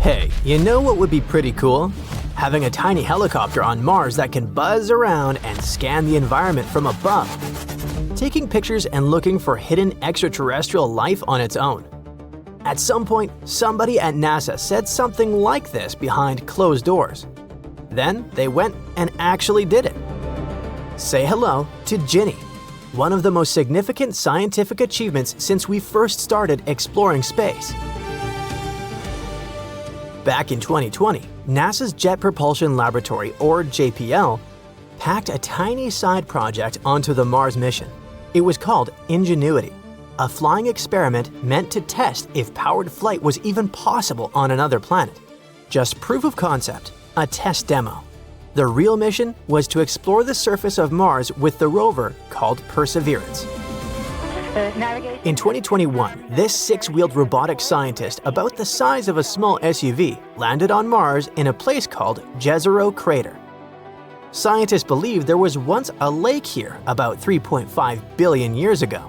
Hey, you know what would be pretty cool? Having a tiny helicopter on Mars that can buzz around and scan the environment from above. Taking pictures and looking for hidden extraterrestrial life on its own. At some point, somebody at NASA said something like this behind closed doors. Then they went and actually did it. Say hello to Ginny, one of the most significant scientific achievements since we first started exploring space. Back in 2020, NASA's Jet Propulsion Laboratory, or JPL, packed a tiny side project onto the Mars mission. It was called Ingenuity, a flying experiment meant to test if powered flight was even possible on another planet. Just proof of concept, a test demo. The real mission was to explore the surface of Mars with the rover called Perseverance. In 2021, this six-wheeled robotic scientist about the size of a small SUV landed on Mars in a place called Jezero Crater. Scientists believe there was once a lake here about 3.5 billion years ago.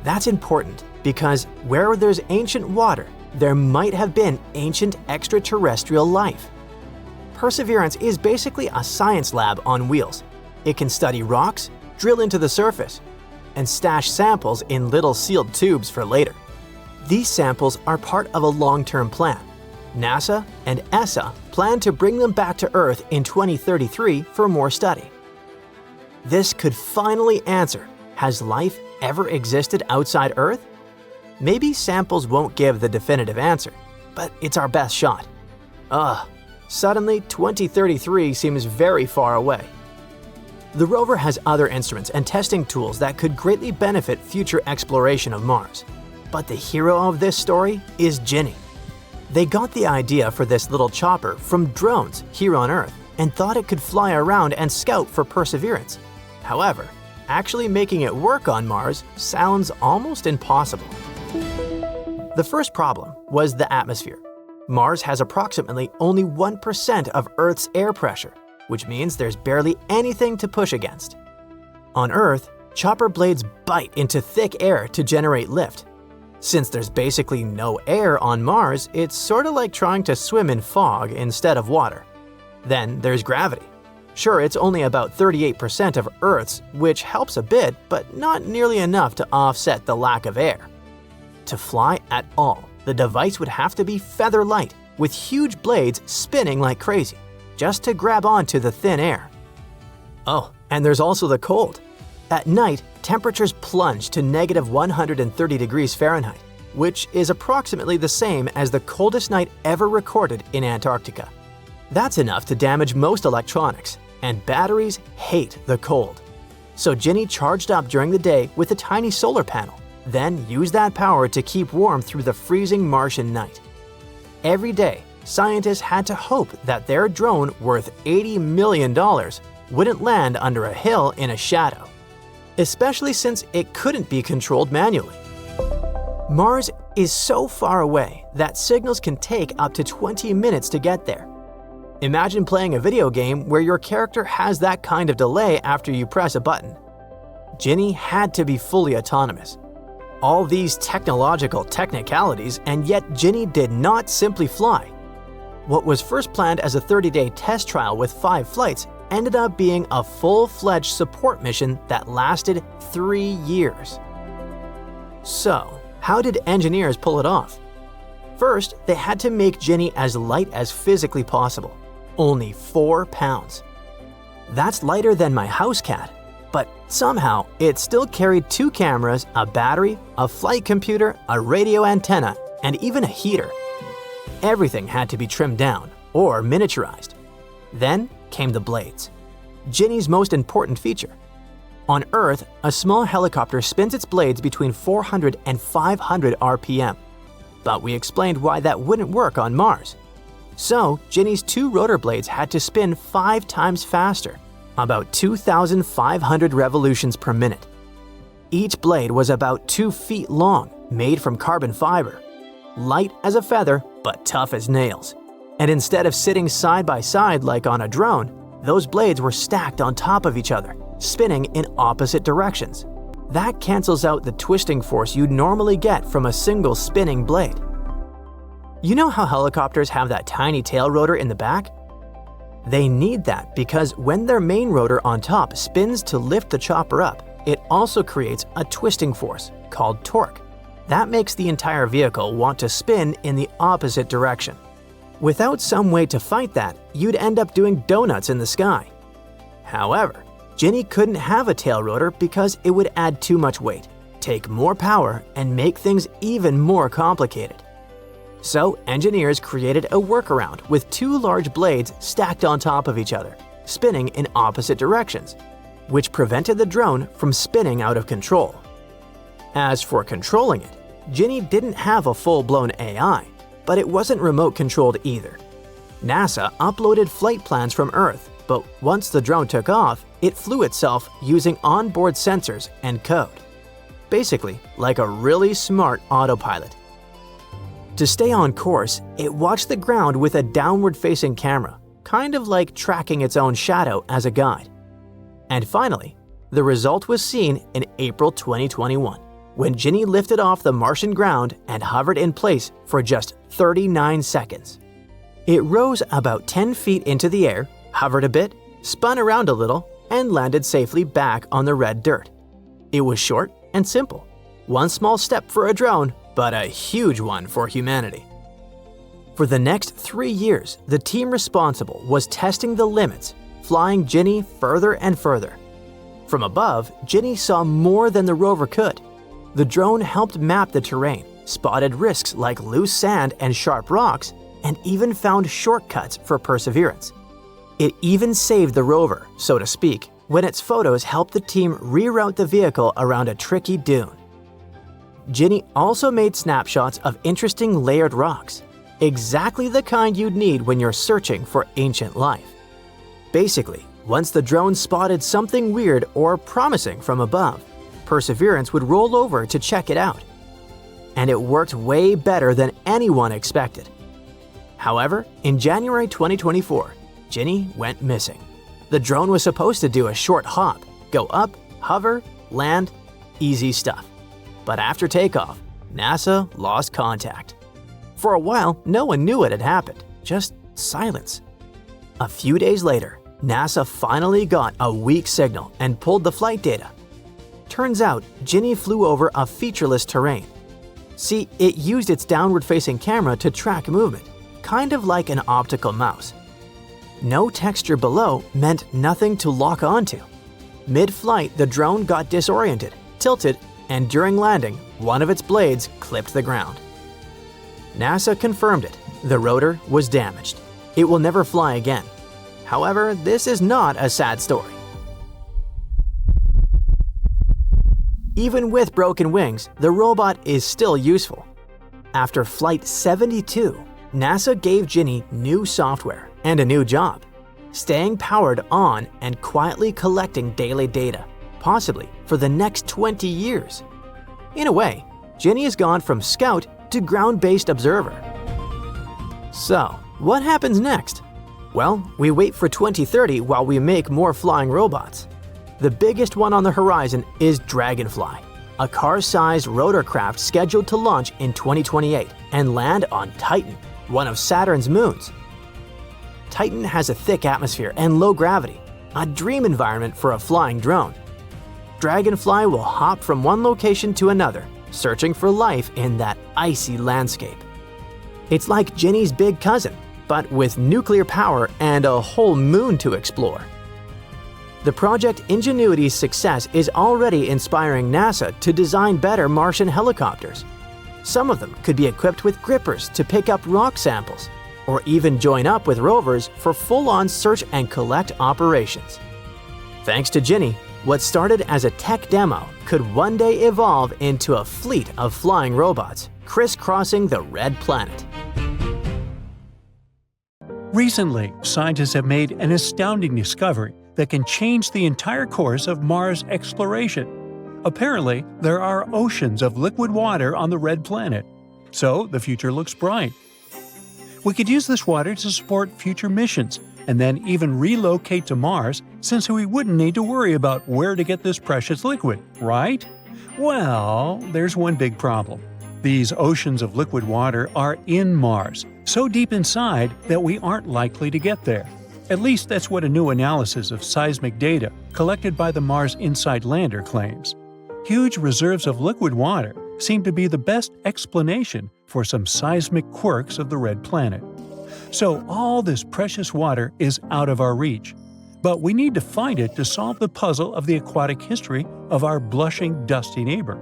That's important because where there's ancient water, there might have been ancient extraterrestrial life. Perseverance is basically a science lab on wheels. It can study rocks, drill into the surface, and stash samples in little sealed tubes for later. These samples are part of a long-term plan. NASA and ESA plan to bring them back to Earth in 2033 for more study. This could finally answer, has life ever existed outside Earth? Maybe samples won't give the definitive answer, but it's our best shot. Suddenly 2033 seems very far away. The rover has other instruments and testing tools that could greatly benefit future exploration of Mars. But the hero of this story is Ginny. They got the idea for this little chopper from drones here on Earth and thought it could fly around and scout for Perseverance. However, actually making it work on Mars sounds almost impossible. The first problem was the atmosphere. Mars has approximately only 1% of Earth's air pressure, which means there's barely anything to push against. On Earth, chopper blades bite into thick air to generate lift. Since there's basically no air on Mars, it's sort of like trying to swim in fog instead of water. Then there's gravity. Sure, it's only about 38% of Earth's, which helps a bit, but not nearly enough to offset the lack of air. To fly at all, the device would have to be feather light, with huge blades spinning like crazy, just to grab onto the thin air. Oh, and there's also the cold. At night, temperatures plunge to negative 130 degrees Fahrenheit, which is approximately the same as the coldest night ever recorded in Antarctica. That's enough to damage most electronics, and batteries hate the cold. So Ginny charged up during the day with a tiny solar panel, then used that power to keep warm through the freezing Martian night. Every day, scientists had to hope that their drone worth $80 million wouldn't land under a hill in a shadow, especially since it couldn't be controlled manually. Mars is so far away that signals can take up to 20 minutes to get there. Imagine playing a video game where your character has that kind of delay after you press a button. Ginny had to be fully autonomous. All these technological technicalities, and yet Ginny did not simply fly. What was first planned as a 30-day test trial with 5 flights ended up being a full-fledged support mission that lasted 3 years. So, how did engineers pull it off? First, they had to make Ginny as light as physically possible, only 4 pounds. That's lighter than my house cat, but somehow it still carried 2 cameras, a battery, a flight computer, a radio antenna, and even a heater. Everything had to be trimmed down or miniaturized. Then came the blades, Ginny's most important feature. On Earth, a small helicopter spins its blades between 400 and 500 RPM. But we explained why that wouldn't work on Mars. So, Ginny's 2 rotor blades had to spin 5 times faster, about 2,500 revolutions per minute. Each blade was about 2 feet long, made from carbon fiber. Light as a feather, but tough as nails. And instead of sitting side by side like on a drone, those blades were stacked on top of each other, spinning in opposite directions. That cancels out the twisting force you'd normally get from a single spinning blade. You know how helicopters have that tiny tail rotor in the back? They need that because when their main rotor on top spins to lift the chopper up, it also creates a twisting force called torque. That makes the entire vehicle want to spin in the opposite direction. Without some way to fight that, you'd end up doing donuts in the sky. However, Ginny couldn't have a tail rotor because it would add too much weight, take more power, and make things even more complicated. So, engineers created a workaround with two large blades stacked on top of each other, spinning in opposite directions, which prevented the drone from spinning out of control. As for controlling it, Ginny didn't have a full-blown AI, but it wasn't remote-controlled either. NASA uploaded flight plans from Earth, but once the drone took off, it flew itself using onboard sensors and code. Basically, like a really smart autopilot. To stay on course, it watched the ground with a downward-facing camera, kind of like tracking its own shadow as a guide. And finally, the result was seen in April 2021, when Ginny lifted off the Martian ground and hovered in place for just 39 seconds. It rose about 10 feet into the air, hovered a bit, spun around a little, and landed safely back on the red dirt. It was short and simple. One small step for a drone, but a huge one for humanity. For the next 3 years, the team responsible was testing the limits, flying Ginny further and further. From above, Ginny saw more than the rover could. The drone helped map the terrain, spotted risks like loose sand and sharp rocks, and even found shortcuts for Perseverance. It even saved the rover, so to speak, when its photos helped the team reroute the vehicle around a tricky dune. Ginny also made snapshots of interesting layered rocks, exactly the kind you'd need when you're searching for ancient life. Basically, once the drone spotted something weird or promising from above, Perseverance would roll over to check it out. And it worked way better than anyone expected. However, in January 2024, Ginny went missing. The drone was supposed to do a short hop, go up, hover, land, easy stuff. But after takeoff, NASA lost contact. For a while, no one knew what had happened, just silence. A few days later, NASA finally got a weak signal and pulled the flight data. Turns out, Ginny flew over a featureless terrain. See, it used its downward-facing camera to track movement, kind of like an optical mouse. No texture below meant nothing to lock onto. Mid-flight, the drone got disoriented, tilted, and during landing, one of its blades clipped the ground. NASA confirmed it. The rotor was damaged. It will never fly again. However, this is not a sad story. Even with broken wings, the robot is still useful. After Flight 72, NASA gave Ginny new software and a new job, staying powered on and quietly collecting daily data, possibly for the next 20 years. In a way, Ginny has gone from scout to ground-based observer. So, what happens next? Well, we wait for 2030 while we make more flying robots. The biggest one on the horizon is Dragonfly, a car-sized rotorcraft scheduled to launch in 2028 and land on Titan, one of Saturn's moons. Titan has a thick atmosphere and low gravity, a dream environment for a flying drone. Dragonfly will hop from one location to another, searching for life in that icy landscape. It's like Ginny's big cousin, but with nuclear power and a whole moon to explore. The Project Ingenuity's success is already inspiring NASA to design better Martian helicopters. Some of them could be equipped with grippers to pick up rock samples, or even join up with rovers for full-on search and collect operations. Thanks to Ginny, what started as a tech demo could one day evolve into a fleet of flying robots crisscrossing the red planet. Recently, scientists have made an astounding discovery that can change the entire course of Mars exploration. Apparently, there are oceans of liquid water on the red planet, so the future looks bright. We could use this water to support future missions, and then even relocate to Mars since we wouldn't need to worry about where to get this precious liquid, right? Well, there's one big problem. These oceans of liquid water are in Mars, so deep inside that we aren't likely to get there. At least that's what a new analysis of seismic data collected by the Mars InSight lander claims. Huge reserves of liquid water seem to be the best explanation for some seismic quirks of the red planet. So all this precious water is out of our reach. But we need to find it to solve the puzzle of the aquatic history of our blushing, dusty neighbor.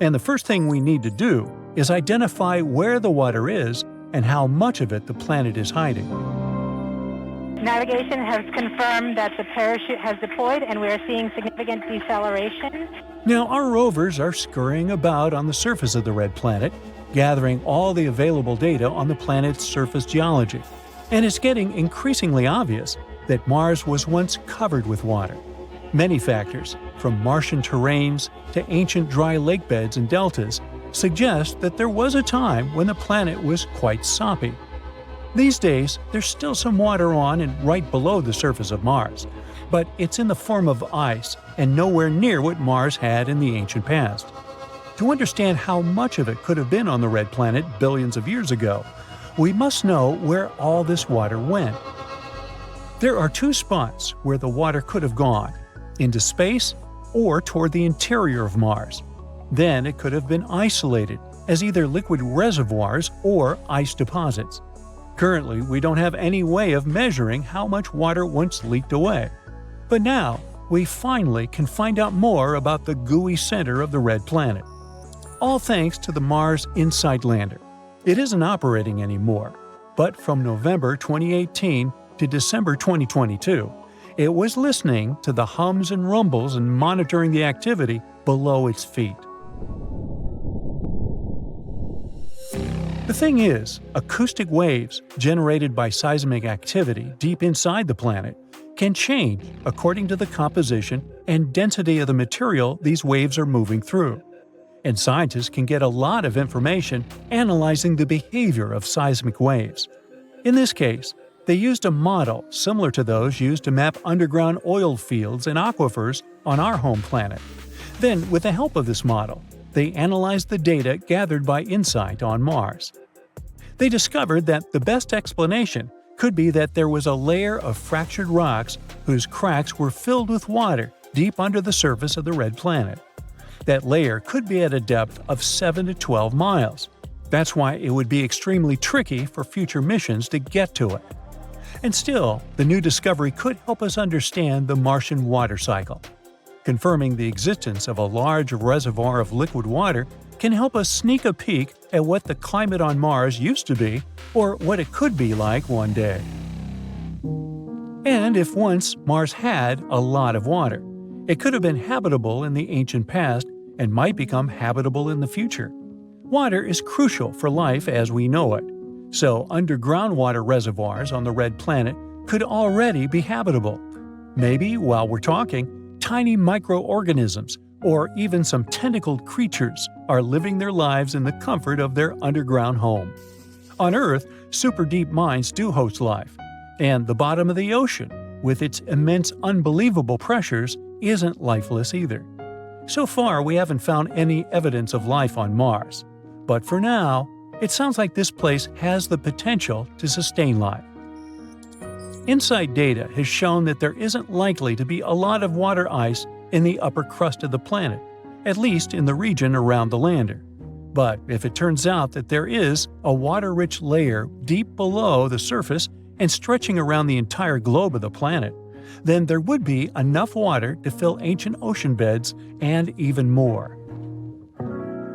And the first thing we need to do is identify where the water is and how much of it the planet is hiding. Navigation has confirmed that the parachute has deployed and we are seeing significant deceleration. Now, our rovers are scurrying about on the surface of the red planet, gathering all the available data on the planet's surface geology. And it's getting increasingly obvious that Mars was once covered with water. Many factors, from Martian terrains to ancient dry lake beds and deltas, suggest that there was a time when the planet was quite soppy. These days, there's still some water on and right below the surface of Mars, but it's in the form of ice and nowhere near what Mars had in the ancient past. To understand how much of it could have been on the red planet billions of years ago, we must know where all this water went. There are two spots where the water could have gone: into space or toward the interior of Mars. Then it could have been isolated as either liquid reservoirs or ice deposits. Currently, we don't have any way of measuring how much water once leaked away. But now, we finally can find out more about the gooey center of the red planet. All thanks to the Mars InSight lander. It isn't operating anymore, but from November 2018 to December 2022, it was listening to the hums and rumbles and monitoring the activity below its feet. The thing is, acoustic waves generated by seismic activity deep inside the planet can change according to the composition and density of the material these waves are moving through. And scientists can get a lot of information analyzing the behavior of seismic waves. In this case, they used a model similar to those used to map underground oil fields and aquifers on our home planet. Then, with the help of this model, they analyzed the data gathered by InSight on Mars. They discovered that the best explanation could be that there was a layer of fractured rocks whose cracks were filled with water deep under the surface of the red planet. That layer could be at a depth of 7 to 12 miles. That's why it would be extremely tricky for future missions to get to it. And still, the new discovery could help us understand the Martian water cycle. Confirming the existence of a large reservoir of liquid water can help us sneak a peek at what the climate on Mars used to be or what it could be like one day. And if once Mars had a lot of water, it could have been habitable in the ancient past and might become habitable in the future. Water is crucial for life as we know it, so underground water reservoirs on the red planet could already be habitable. Maybe, while we're talking, tiny microorganisms or even some tentacled creatures are living their lives in the comfort of their underground home. On Earth, super deep mines do host life, and the bottom of the ocean, with its immense unbelievable pressures, isn't lifeless either. So far, we haven't found any evidence of life on Mars, but for now, it sounds like this place has the potential to sustain life. InSight data has shown that there isn't likely to be a lot of water ice in the upper crust of the planet, at least in the region around the lander. But if it turns out that there is a water-rich layer deep below the surface and stretching around the entire globe of the planet, then there would be enough water to fill ancient ocean beds and even more.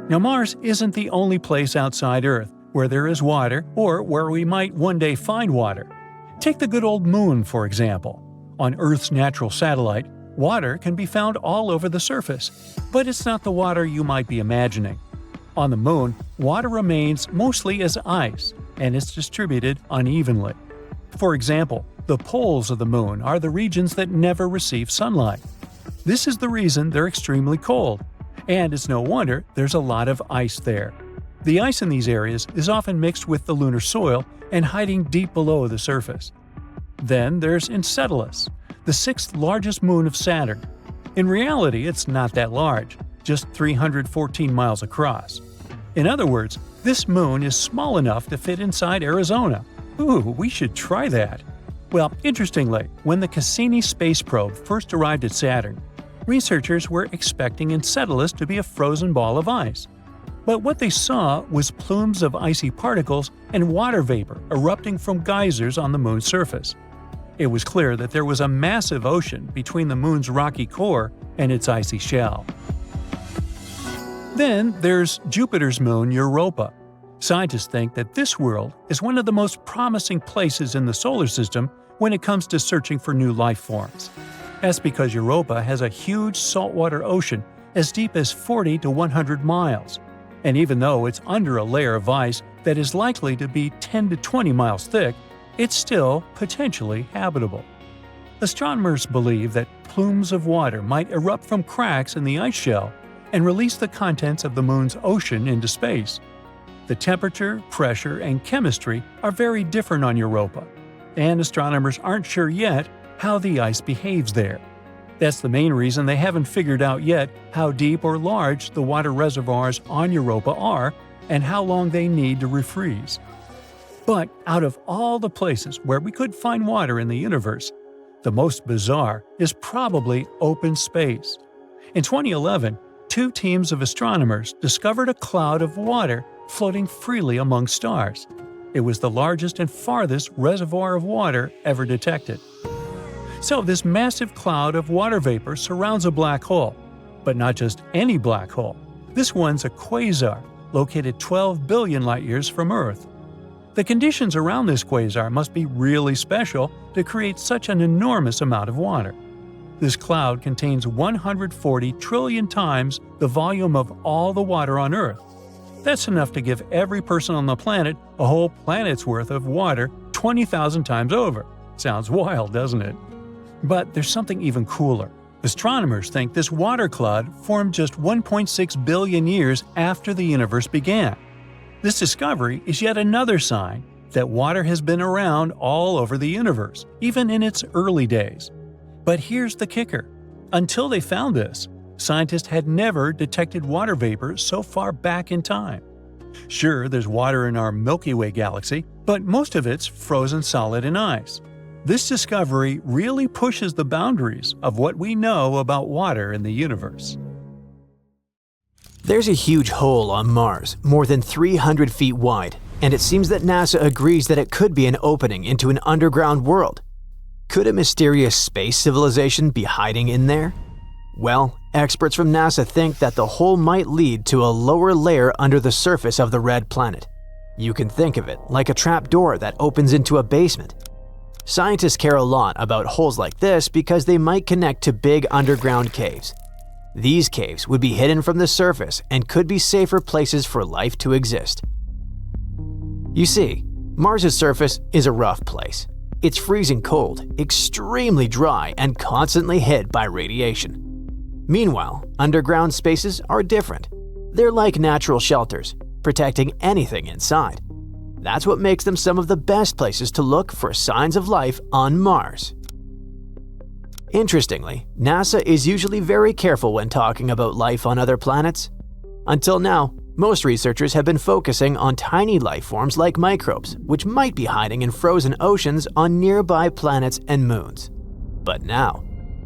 Now, Mars isn't the only place outside Earth where there is water or where we might one day find water. Take the good old Moon, for example. On Earth's natural satellite, water can be found all over the surface, but it's not the water you might be imagining. On the Moon, water remains mostly as ice, and it's distributed unevenly. For example, the poles of the Moon are the regions that never receive sunlight. This is the reason they're extremely cold, and it's no wonder there's a lot of ice there. The ice in these areas is often mixed with the lunar soil and hiding deep below the surface. Then there's Enceladus, the sixth largest moon of Saturn. In reality, it's not that large, just 314 miles across. In other words, this moon is small enough to fit inside Arizona. Ooh, we should try that. Well, interestingly, when the Cassini space probe first arrived at Saturn, researchers were expecting Enceladus to be a frozen ball of ice. But what they saw was plumes of icy particles and water vapor erupting from geysers on the moon's surface. It was clear that there was a massive ocean between the moon's rocky core and its icy shell. Then there's Jupiter's moon Europa. Scientists think that this world is one of the most promising places in the solar system when it comes to searching for new life forms. That's because Europa has a huge saltwater ocean as deep as 40 to 100 miles. And even though it's under a layer of ice that is likely to be 10 to 20 miles thick, it's still potentially habitable. Astronomers believe that plumes of water might erupt from cracks in the ice shell and release the contents of the moon's ocean into space. The temperature, pressure, and chemistry are very different on Europa, and astronomers aren't sure yet how the ice behaves there. That's the main reason they haven't figured out yet how deep or large the water reservoirs on Europa are and how long they need to refreeze. But out of all the places where we could find water in the universe, the most bizarre is probably open space. In 2011, 2 teams of astronomers discovered a cloud of water floating freely among stars. It was the largest and farthest reservoir of water ever detected. So this massive cloud of water vapor surrounds a black hole. But not just any black hole. This one's a quasar, located 12 billion light-years from Earth. The conditions around this quasar must be really special to create such an enormous amount of water. This cloud contains 140 trillion times the volume of all the water on Earth. That's enough to give every person on the planet a whole planet's worth of water 20,000 times over. Sounds wild, doesn't it? But there's something even cooler. Astronomers think this water cloud formed just 1.6 billion years after the universe began. This discovery is yet another sign that water has been around all over the universe, even in its early days. But here's the kicker. Until they found this, scientists had never detected water vapor so far back in time. Sure, there's water in our Milky Way galaxy, but most of it's frozen solid in ice. This discovery really pushes the boundaries of what we know about water in the universe. There's a huge hole on Mars, more than 300 feet wide, and it seems that NASA agrees that it could be an opening into an underground world. Could a mysterious space civilization be hiding in there? Well, experts from NASA think that the hole might lead to a lower layer under the surface of the red planet. You can think of it like a trap door that opens into a basement. Scientists care a lot about holes like this because they might connect to big underground caves. These caves would be hidden from the surface and could be safer places for life to exist. You see, Mars' surface is a rough place. It's freezing cold, extremely dry, and constantly hit by radiation. Meanwhile, underground spaces are different. They're like natural shelters, protecting anything inside. That's what makes them some of the best places to look for signs of life on Mars. Interestingly, NASA is usually very careful when talking about life on other planets. Until now, most researchers have been focusing on tiny life forms like microbes, which might be hiding in frozen oceans on nearby planets and moons. But now,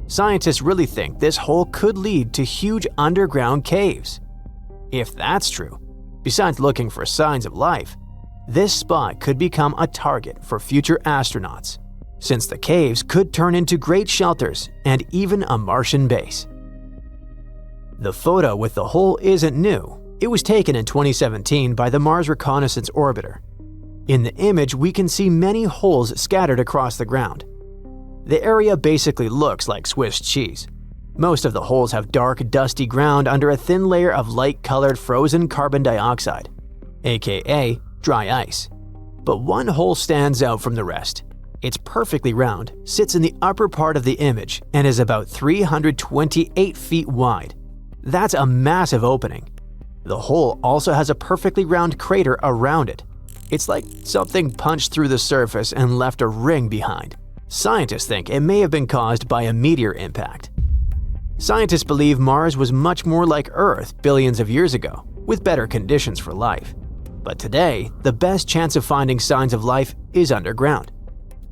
scientists really think this hole could lead to huge underground caves. If that's true, besides looking for signs of life, this spot could become a target for future astronauts, since the caves could turn into great shelters and even a Martian base. The photo with the hole isn't new. It was taken in 2017 by the Mars Reconnaissance Orbiter. In the image, we can see many holes scattered across the ground. The area basically looks like Swiss cheese. Most of the holes have dark, dusty ground under a thin layer of light-colored frozen carbon dioxide, aka dry ice. But one hole stands out from the rest. It's perfectly round, sits in the upper part of the image, and is about 328 feet wide. That's a massive opening. The hole also has a perfectly round crater around it. It's like something punched through the surface and left a ring behind. Scientists think it may have been caused by a meteor impact. Scientists believe Mars was much more like Earth billions of years ago. with better conditions for life. But today, the best chance of finding signs of life is underground.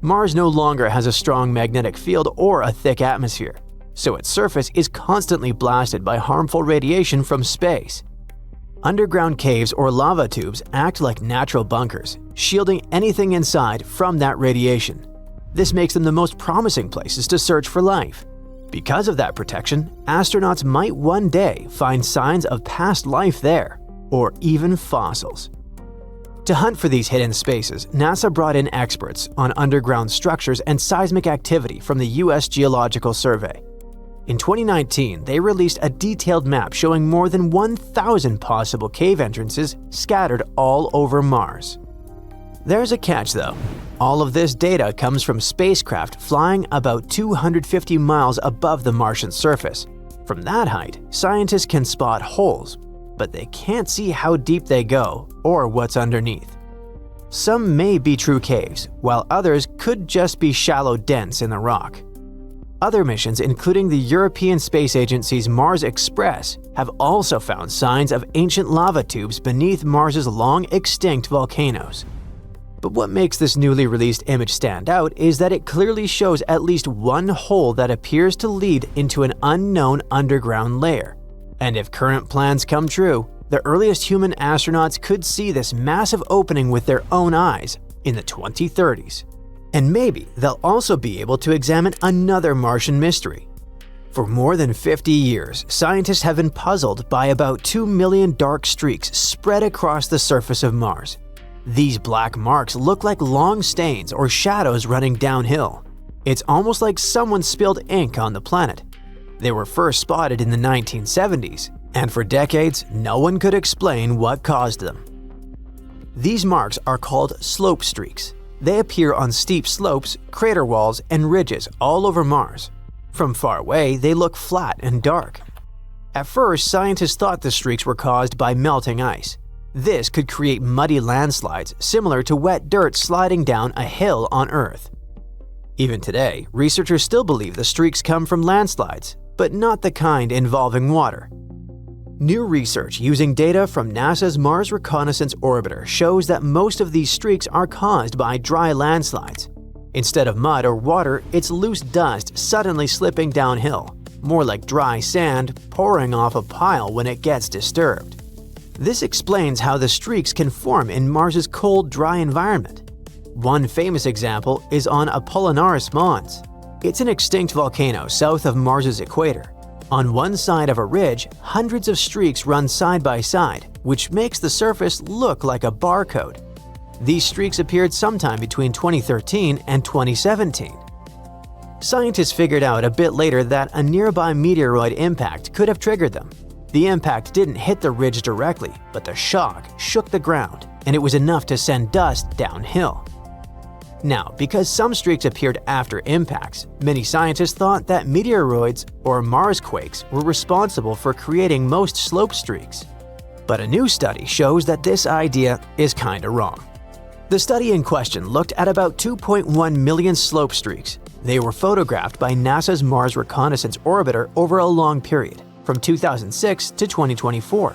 Mars no longer has a strong magnetic field or a thick atmosphere, so its surface is constantly blasted by harmful radiation from space. Underground caves or lava tubes act like natural bunkers, shielding anything inside from that radiation. This makes them the most promising places to search for life. Because of that protection, astronauts might one day find signs of past life there, or even fossils. To hunt for these hidden spaces, NASA brought in experts on underground structures and seismic activity from the U.S. Geological Survey. In 2019, they released a detailed map showing more than 1,000 possible cave entrances scattered all over Mars. There's a catch though. All of this data comes from spacecraft flying about 250 miles above the Martian surface. From that height, scientists can spot holes, but they can't see how deep they go or what's underneath. Some may be true caves, while others could just be shallow dents in the rock. Other missions, including the European Space Agency's Mars Express, have also found signs of ancient lava tubes beneath Mars's long-extinct volcanoes. But what makes this newly released image stand out is that it clearly shows at least one hole that appears to lead into an unknown underground layer. And if current plans come true, the earliest human astronauts could see this massive opening with their own eyes in the 2030s. And maybe they'll also be able to examine another Martian mystery. For more than 50 years, scientists have been puzzled by about 2 million dark streaks spread across the surface of Mars. These black marks look like long stains or shadows running downhill. It's almost like someone spilled ink on the planet. They were first spotted in the 1970s, and for decades, no one could explain what caused them. These marks are called slope streaks. They appear on steep slopes, crater walls, and ridges all over Mars. From far away, they look flat and dark. At first, scientists thought the streaks were caused by melting ice. This could create muddy landslides similar to wet dirt sliding down a hill on Earth. Even today, researchers still believe the streaks come from landslides, but not the kind involving water. New research using data from NASA's Mars Reconnaissance Orbiter shows that most of these streaks are caused by dry landslides. Instead of mud or water, it's loose dust suddenly slipping downhill, more like dry sand pouring off a pile when it gets disturbed. This explains how the streaks can form in Mars's cold, dry environment. One famous example is on Apollinaris Mons. It's an extinct volcano south of Mars's equator. On one side of a ridge, hundreds of streaks run side by side, which makes the surface look like a barcode. These streaks appeared sometime between 2013 and 2017. Scientists figured out a bit later that a nearby meteoroid impact could have triggered them. The impact didn't hit the ridge directly, but the shock shook the ground, and it was enough to send dust downhill. Now, because some streaks appeared after impacts, many scientists thought that meteoroids or Mars quakes were responsible for creating most slope streaks. But a new study shows that this idea is kinda wrong. The study in question looked at about 2.1 million slope streaks. They were photographed by NASA's Mars Reconnaissance Orbiter over a long period, from 2006 to 2024.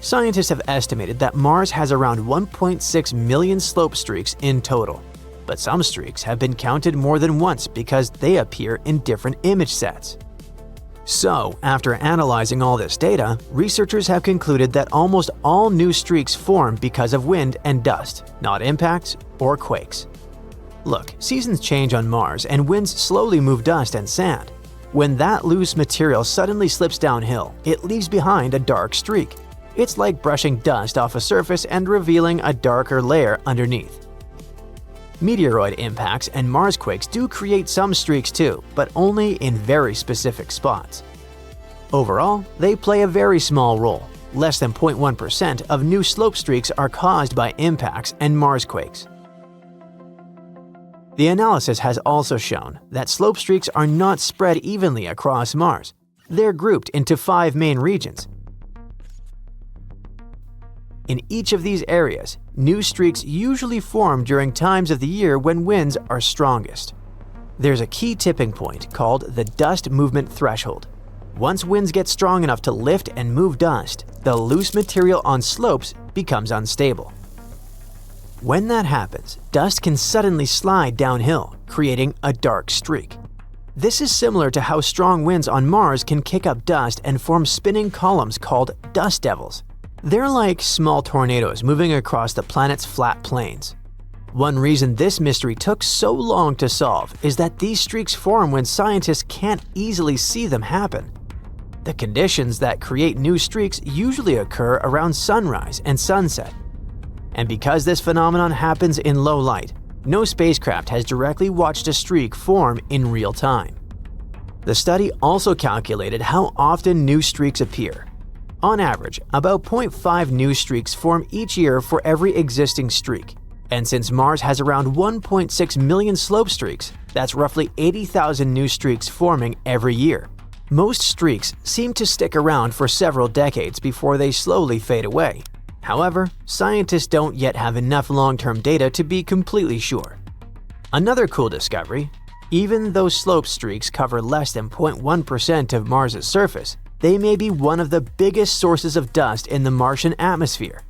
Scientists have estimated that Mars has around 1.6 million slope streaks in total. But some streaks have been counted more than once because they appear in different image sets. So, after analyzing all this data, researchers have concluded that almost all new streaks form because of wind and dust, not impacts or quakes. Look, seasons change on Mars and winds slowly move dust and sand. When that loose material suddenly slips downhill, it leaves behind a dark streak. It's like brushing dust off a surface and revealing a darker layer underneath. Meteoroid impacts and Mars quakes do create some streaks too, but only in very specific spots. Overall, they play a very small role. Less than 0.1% of new slope streaks are caused by impacts and Mars quakes. The analysis has also shown that slope streaks are not spread evenly across Mars. They're grouped into 5 main regions. In each of these areas, new streaks usually form during times of the year when winds are strongest. There's a key tipping point called the dust movement threshold. Once winds get strong enough to lift and move dust, the loose material on slopes becomes unstable. When that happens, dust can suddenly slide downhill, creating a dark streak. This is similar to how strong winds on Mars can kick up dust and form spinning columns called dust devils. They're like small tornadoes moving across the planet's flat plains. One reason this mystery took so long to solve is that these streaks form when scientists can't easily see them happen. The conditions that create new streaks usually occur around sunrise and sunset. And because this phenomenon happens in low light, no spacecraft has directly watched a streak form in real time. The study also calculated how often new streaks appear. On average, about 0.5 new streaks form each year for every existing streak. And since Mars has around 1.6 million slope streaks, that's roughly 80,000 new streaks forming every year. Most streaks seem to stick around for several decades before they slowly fade away. However, scientists don't yet have enough long-term data to be completely sure. Another cool discovery: even though slope streaks cover less than 0.1% of Mars's surface, they may be one of the biggest sources of dust in the Martian atmosphere.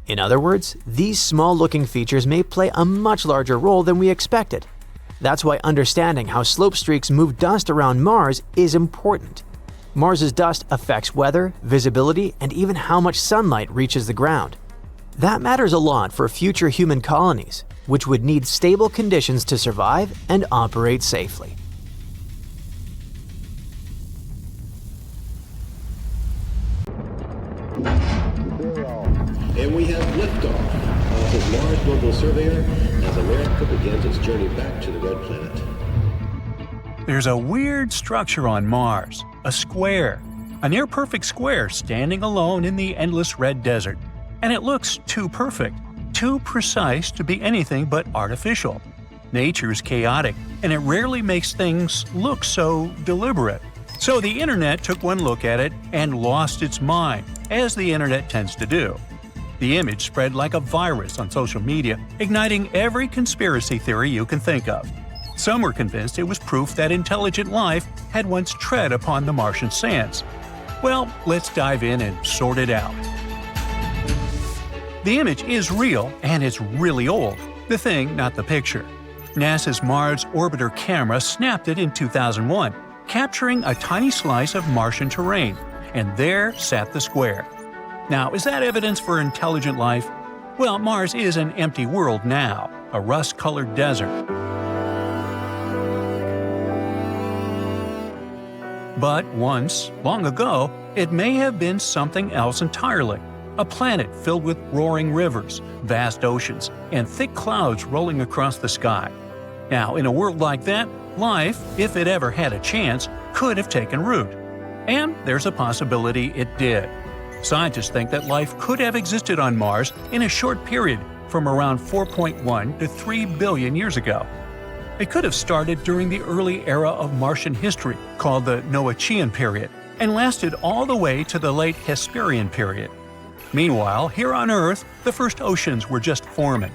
In other words, these small-looking features may play a much larger role than we expected. That's why understanding how slope streaks move dust around Mars is important. Mars's dust affects weather, visibility, and even how much sunlight reaches the ground. That matters a lot for future human colonies, which would need stable conditions to survive and operate safely. And we have liftoff. This is Mars Global Surveyor as America begins its journey back to the Red Planet. There's a weird structure on Mars, a square, a near-perfect square standing alone in the endless red desert. And it looks too perfect, too precise to be anything but artificial. Nature's chaotic, and it rarely makes things look so deliberate. So the internet took one look at it and lost its mind, as the internet tends to do. The image spread like a virus on social media, igniting every conspiracy theory you can think of. Some were convinced it was proof that intelligent life had once tread upon the Martian sands. Well, let's dive in and sort it out. The image is real, and it's really old. The thing, not the picture. NASA's Mars Orbiter camera snapped it in 2001, capturing a tiny slice of Martian terrain, and there sat the square. Now, is that evidence for intelligent life? Well, Mars is an empty world now, a rust-colored desert. But once, long ago, it may have been something else entirely. A planet filled with roaring rivers, vast oceans, and thick clouds rolling across the sky. Now, in a world like that, life, if it ever had a chance, could have taken root. And there's a possibility it did. Scientists think that life could have existed on Mars in a short period from around 4.1 to 3 billion years ago. It could have started during the early era of Martian history, called the Noachian period, and lasted all the way to the late Hesperian period. Meanwhile, here on Earth, the first oceans were just forming.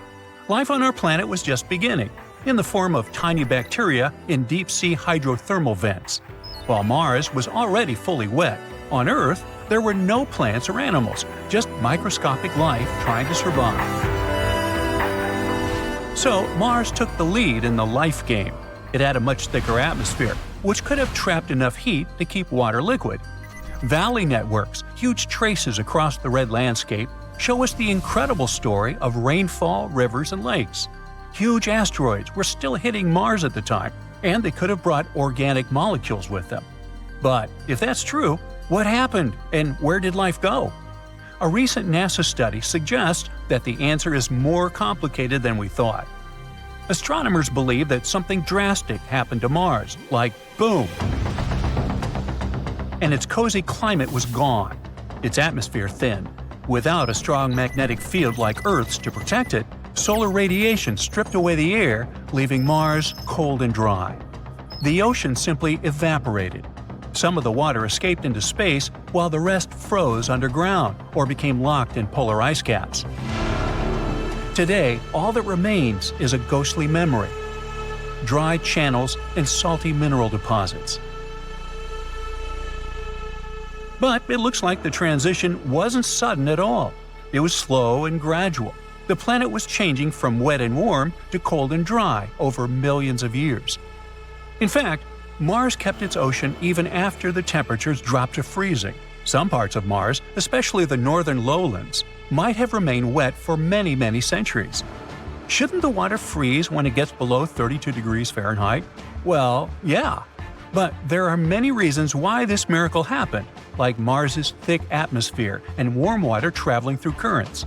Life on our planet was just beginning, in the form of tiny bacteria in deep-sea hydrothermal vents. While Mars was already fully wet, on Earth, there were no plants or animals, just microscopic life trying to survive. So, Mars took the lead in the life game. It had a much thicker atmosphere, which could have trapped enough heat to keep water liquid. Valley networks, huge traces across the red landscape, show us the incredible story of rainfall, rivers, and lakes. Huge asteroids were still hitting Mars at the time, and they could have brought organic molecules with them. But if that's true, what happened, and where did life go? A recent NASA study suggests that the answer is more complicated than we thought. Astronomers believe that something drastic happened to Mars, like boom, and its cozy climate was gone, its atmosphere thinned. Without a strong magnetic field like Earth's to protect it, solar radiation stripped away the air, leaving Mars cold and dry. The ocean simply evaporated. Some of the water escaped into space, while the rest froze underground or became locked in polar ice caps. Today, all that remains is a ghostly memory, dry channels and salty mineral deposits. But it looks like the transition wasn't sudden at all. It was slow and gradual. The planet was changing from wet and warm to cold and dry over millions of years. In fact, Mars kept its ocean even after the temperatures dropped to freezing. Some parts of Mars, especially the northern lowlands, might have remained wet for many, many centuries. Shouldn't the water freeze when it gets below 32 degrees Fahrenheit? Well, yeah. But there are many reasons why this miracle happened, like Mars's thick atmosphere and warm water traveling through currents.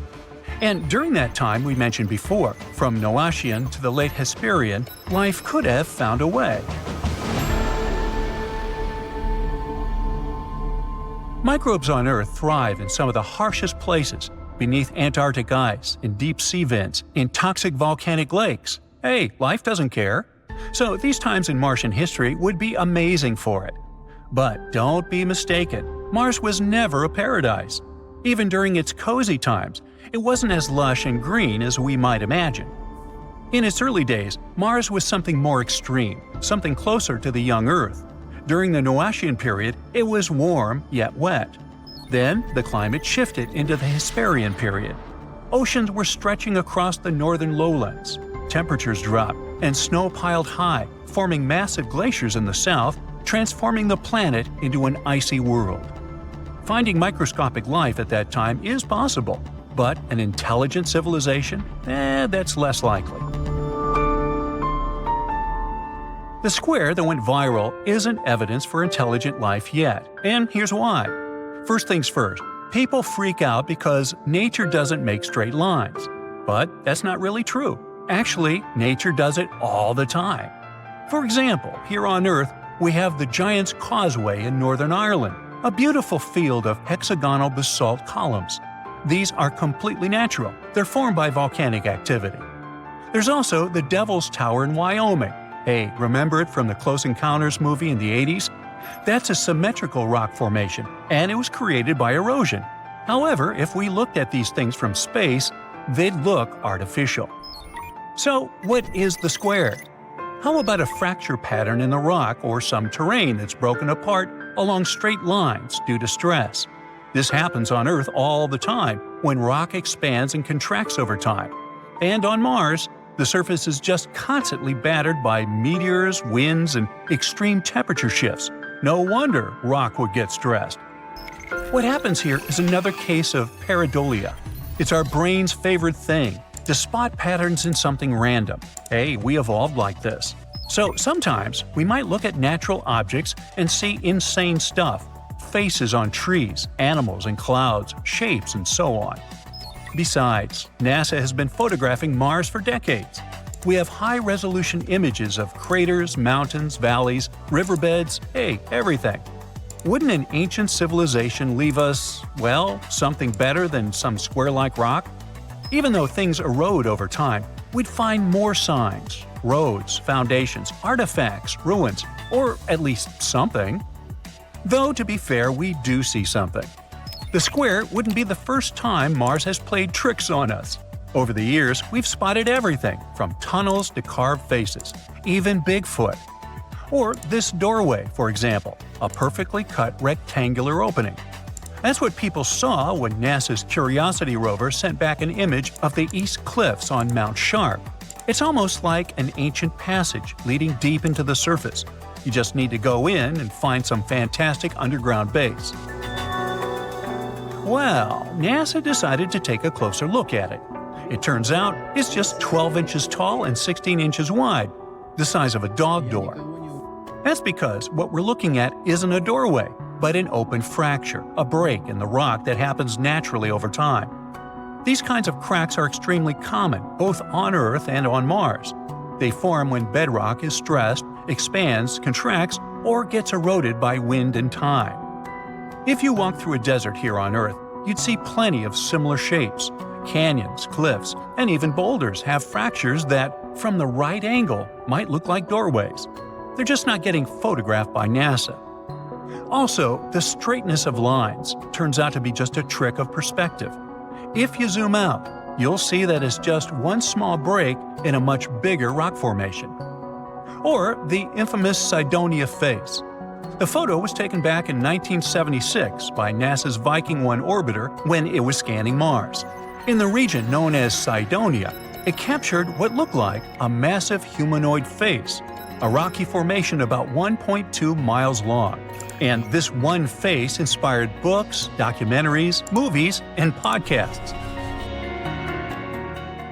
And during that time we mentioned before, from Noachian to the late Hesperian, life could have found a way. Microbes on Earth thrive in some of the harshest places, beneath Antarctic ice, in deep sea vents, in toxic volcanic lakes. Hey, life doesn't care. So these times in Martian history would be amazing for it. But don't be mistaken, Mars was never a paradise. Even during its cozy times, it wasn't as lush and green as we might imagine. In its early days, Mars was something more extreme, something closer to the young Earth. During the Noachian period, it was warm yet wet. Then, the climate shifted into the Hesperian period. Oceans were stretching across the northern lowlands. Temperatures dropped, and snow piled high, forming massive glaciers in the south, transforming the planet into an icy world. Finding microscopic life at that time is possible, but an intelligent civilization? That's less likely. The square that went viral isn't evidence for intelligent life yet, and here's why. First things first, people freak out because nature doesn't make straight lines. But that's not really true. Actually, nature does it all the time. For example, here on Earth, we have the Giant's Causeway in Northern Ireland, a beautiful field of hexagonal basalt columns. These are completely natural. They're formed by volcanic activity. There's also the Devil's Tower in Wyoming. Hey, remember it from the Close Encounters movie in the 80s? That's a symmetrical rock formation, and it was created by erosion. However, if we looked at these things from space, they'd look artificial. So, what is the square? How about a fracture pattern in the rock or some terrain that's broken apart along straight lines due to stress? This happens on Earth all the time when rock expands and contracts over time. And on Mars, the surface is just constantly battered by meteors, winds, and extreme temperature shifts. No wonder rock would get stressed. What happens here is another case of pareidolia. It's our brain's favorite thing, to spot patterns in something random. Hey, we evolved like this. So sometimes we might look at natural objects and see insane stuff. Faces on trees, animals in clouds, shapes, and so on. Besides, NASA has been photographing Mars for decades. We have high-resolution images of craters, mountains, valleys, riverbeds, everything. Wouldn't an ancient civilization leave us, well, something better than some square-like rock? Even though things erode over time, we'd find more signs, roads, foundations, artifacts, ruins, or at least something. Though, to be fair, we do see something. The square wouldn't be the first time Mars has played tricks on us. Over the years, we've spotted everything, from tunnels to carved faces, even Bigfoot. Or this doorway, for example, a perfectly cut rectangular opening. That's what people saw when NASA's Curiosity rover sent back an image of the East Cliffs on Mount Sharp. It's almost like an ancient passage leading deep into the surface. You just need to go in and find some fantastic underground base. Well, NASA decided to take a closer look at it. It turns out it's just 12 inches tall and 16 inches wide, the size of a dog door. That's because what we're looking at isn't a doorway, but an open fracture, a break in the rock that happens naturally over time. These kinds of cracks are extremely common, both on Earth and on Mars. They form when bedrock is stressed, expands, contracts, or gets eroded by wind and time. If you walk through a desert here on Earth, you'd see plenty of similar shapes. Canyons, cliffs, and even boulders have fractures that, from the right angle, might look like doorways. They're just not getting photographed by NASA. Also, the straightness of lines turns out to be just a trick of perspective. If you zoom out, you'll see that it's just one small break in a much bigger rock formation. Or the infamous Cydonia face. The photo was taken back in 1976 by NASA's Viking 1 orbiter when it was scanning Mars. In the region known as Cydonia, it captured what looked like a massive humanoid face, a rocky formation about 1.2 miles long. And this one face inspired books, documentaries, movies, and podcasts.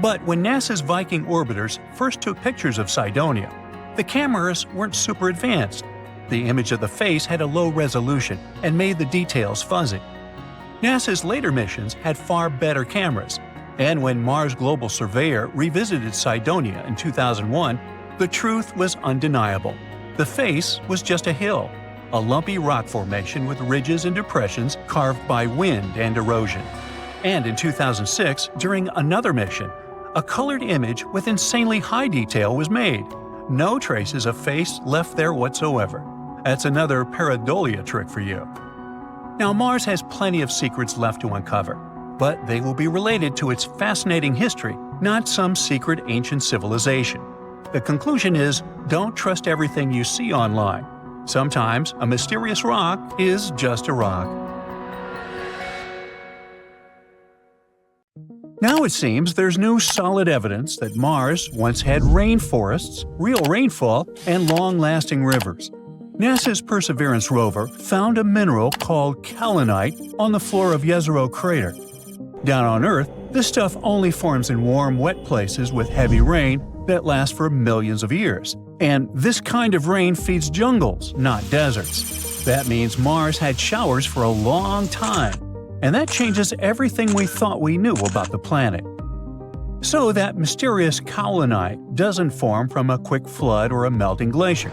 But when NASA's Viking orbiters first took pictures of Cydonia, the cameras weren't super advanced. The image of the face had a low resolution and made the details fuzzy. NASA's later missions had far better cameras, and when Mars Global Surveyor revisited Cydonia in 2001, the truth was undeniable. The face was just a hill, a lumpy rock formation with ridges and depressions carved by wind and erosion. And in 2006, during another mission, a colored image with insanely high detail was made. No traces of face left there whatsoever. That's another pareidolia trick for you. Now, Mars has plenty of secrets left to uncover, but they will be related to its fascinating history, not some secret ancient civilization. The conclusion is, don't trust everything you see online. Sometimes a mysterious rock is just a rock. Now it seems there's new solid evidence that Mars once had rainforests, real rainfall, and long-lasting rivers. NASA's Perseverance rover found a mineral called kaolinite on the floor of Jezero crater. Down on Earth, this stuff only forms in warm, wet places with heavy rain that lasts for millions of years. And this kind of rain feeds jungles, not deserts. That means Mars had showers for a long time. And that changes everything we thought we knew about the planet. So that mysterious kaolinite doesn't form from a quick flood or a melting glacier.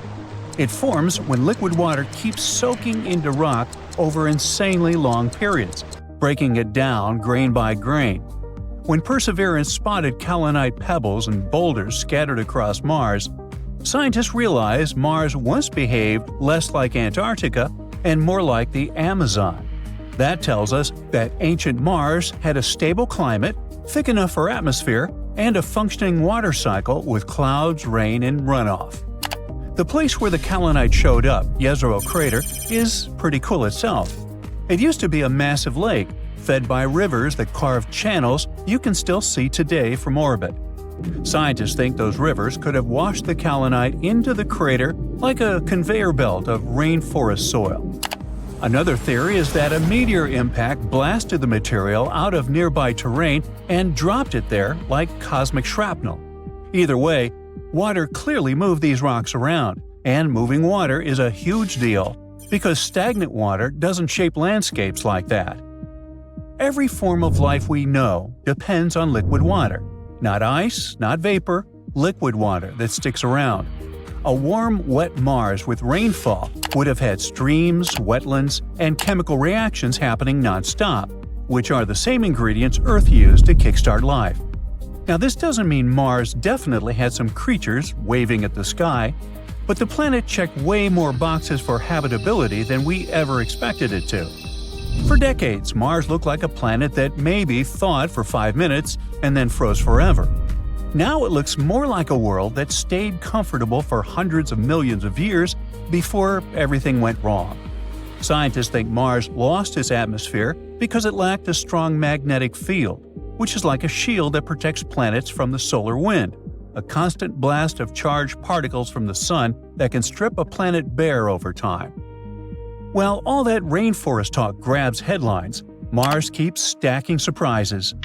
It forms when liquid water keeps soaking into rock over insanely long periods, breaking it down grain by grain. When Perseverance spotted kaolinite pebbles and boulders scattered across Mars, scientists realized Mars once behaved less like Antarctica and more like the Amazon. That tells us that ancient Mars had a stable climate, thick enough for atmosphere, and a functioning water cycle with clouds, rain, and runoff. The place where the kaolinite showed up, Jezero crater, is pretty cool itself. It used to be a massive lake, fed by rivers that carved channels you can still see today from orbit. Scientists think those rivers could have washed the kaolinite into the crater like a conveyor belt of rainforest soil. Another theory is that a meteor impact blasted the material out of nearby terrain and dropped it there like cosmic shrapnel. Either way, water clearly moved these rocks around, and moving water is a huge deal because stagnant water doesn't shape landscapes like that. Every form of life we know depends on liquid water. Not ice, not vapor, liquid water that sticks around. A warm, wet Mars with rainfall would have had streams, wetlands, and chemical reactions happening non-stop, which are the same ingredients Earth used to kickstart life. Now, this doesn't mean Mars definitely had some creatures waving at the sky, but the planet checked way more boxes for habitability than we ever expected it to. For decades, Mars looked like a planet that maybe thawed for 5 minutes and then froze forever. Now it looks more like a world that stayed comfortable for hundreds of millions of years before everything went wrong. Scientists think Mars lost its atmosphere because it lacked a strong magnetic field, which is like a shield that protects planets from the solar wind, a constant blast of charged particles from the sun that can strip a planet bare over time. While all that rainforest talk grabs headlines, Mars keeps stacking surprises.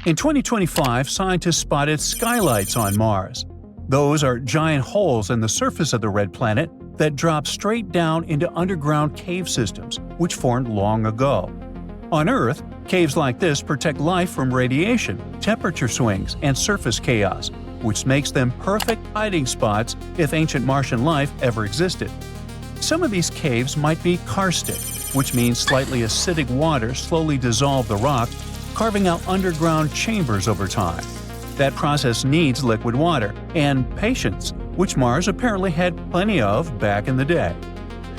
In 2025, scientists spotted skylights on Mars. Those are giant holes in the surface of the red planet that drop straight down into underground cave systems, which formed long ago. On Earth, caves like this protect life from radiation, temperature swings, and surface chaos, which makes them perfect hiding spots if ancient Martian life ever existed. Some of these caves might be karstic, which means slightly acidic water slowly dissolved the rock, carving out underground chambers over time. That process needs liquid water and patience, which Mars apparently had plenty of back in the day.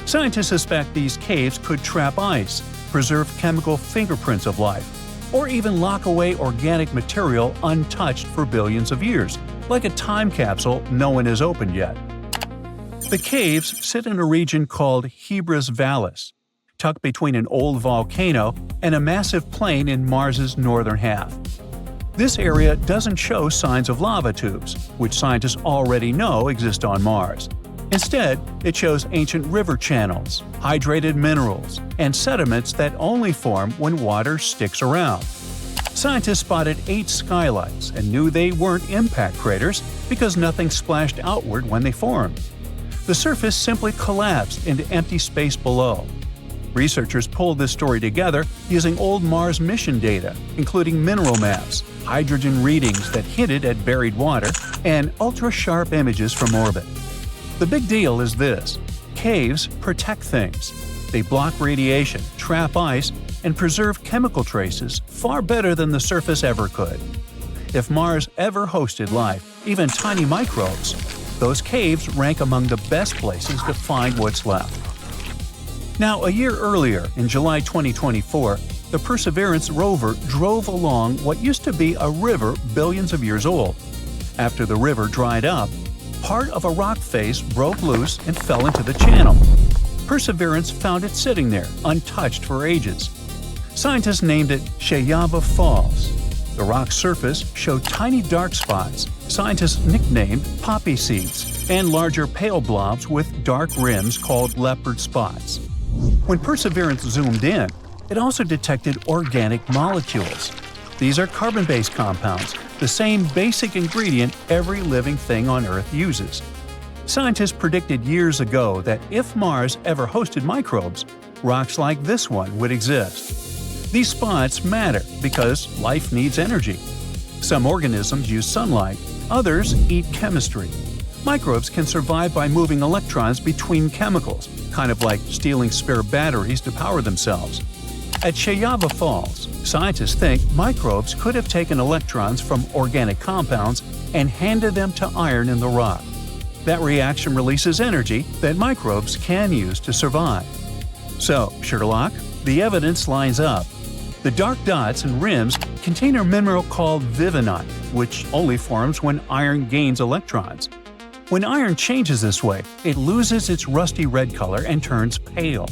Scientists suspect these caves could trap ice, preserve chemical fingerprints of life, or even lock away organic material untouched for billions of years, like a time capsule no one has opened yet. The caves sit in a region called Hebra's Vallis, tucked between an old volcano and a massive plain in Mars's northern half. This area doesn't show signs of lava tubes, which scientists already know exist on Mars. Instead, it shows ancient river channels, hydrated minerals, and sediments that only form when water sticks around. Scientists spotted 8 skylights and knew they weren't impact craters because nothing splashed outward when they formed. The surface simply collapsed into empty space below. Researchers pulled this story together using old Mars mission data, including mineral maps, hydrogen readings that hinted at buried water, and ultra-sharp images from orbit. The big deal is this: caves protect things. They block radiation, trap ice, and preserve chemical traces far better than the surface ever could. If Mars ever hosted life, even tiny microbes, those caves rank among the best places to find what's left. Now, a year earlier, in July 2024, the Perseverance rover drove along what used to be a river billions of years old. After the river dried up, part of a rock face broke loose and fell into the channel. Perseverance found it sitting there, untouched for ages. Scientists named it Sheyava Falls. The rock's surface showed tiny dark spots scientists nicknamed poppy seeds, and larger pale blobs with dark rims called leopard spots. When Perseverance zoomed in, it also detected organic molecules. These are carbon-based compounds, the same basic ingredient every living thing on Earth uses. Scientists predicted years ago that if Mars ever hosted microbes, rocks like this one would exist. These spots matter because life needs energy. Some organisms use sunlight, others eat chemistry. Microbes can survive by moving electrons between chemicals, kind of like stealing spare batteries to power themselves. At Sheyava Falls, scientists think microbes could have taken electrons from organic compounds and handed them to iron in the rock. That reaction releases energy that microbes can use to survive. So, Sherlock, the evidence lines up. The dark dots and rims contain a mineral called vivinite, which only forms when iron gains electrons. When iron changes this way, it loses its rusty red color and turns pale.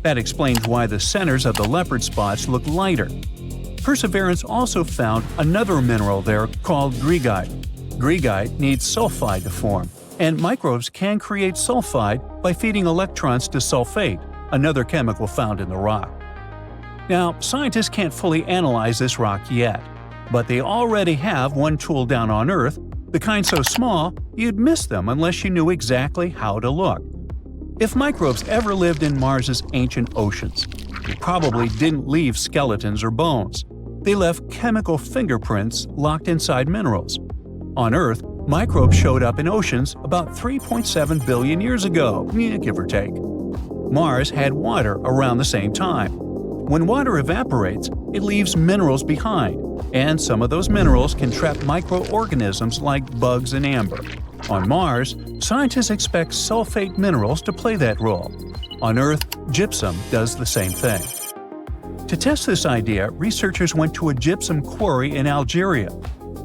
That explains why the centers of the leopard spots look lighter. Perseverance also found another mineral there called greigite. Greigite needs sulfide to form, and microbes can create sulfide by feeding electrons to sulfate, another chemical found in the rock. Now, scientists can't fully analyze this rock yet, but they already have one tool down on Earth, the kind so small you'd miss them unless you knew exactly how to look. If microbes ever lived in Mars's ancient oceans, they probably didn't leave skeletons or bones. They left chemical fingerprints locked inside minerals. On Earth, microbes showed up in oceans about 3.7 billion years ago, give or take. Mars had water around the same time. When water evaporates, it leaves minerals behind, and some of those minerals can trap microorganisms like bugs and amber. On Mars, scientists expect sulfate minerals to play that role. On Earth, gypsum does the same thing. To test this idea, researchers went to a gypsum quarry in Algeria.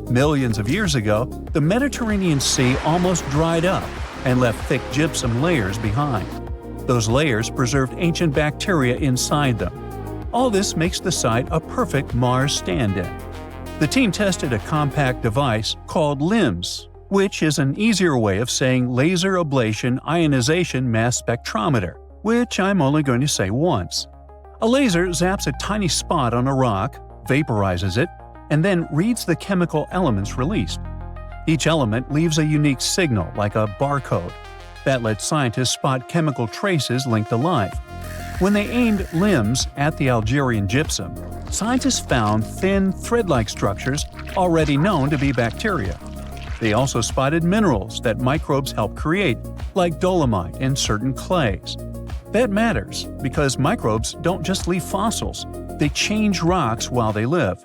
Millions of years ago, the Mediterranean Sea almost dried up and left thick gypsum layers behind. Those layers preserved ancient bacteria inside them. All this makes the site a perfect Mars stand-in. The team tested a compact device called LIMS, which is an easier way of saying laser ablation ionization mass spectrometer, which I'm only going to say once. A laser zaps a tiny spot on a rock, vaporizes it, and then reads the chemical elements released. Each element leaves a unique signal, like a barcode. That lets scientists spot chemical traces linked to life. When they aimed LIMS at the Algerian gypsum, scientists found thin, thread-like structures already known to be bacteria. They also spotted minerals that microbes help create, like dolomite and certain clays. That matters because microbes don't just leave fossils, they change rocks while they live.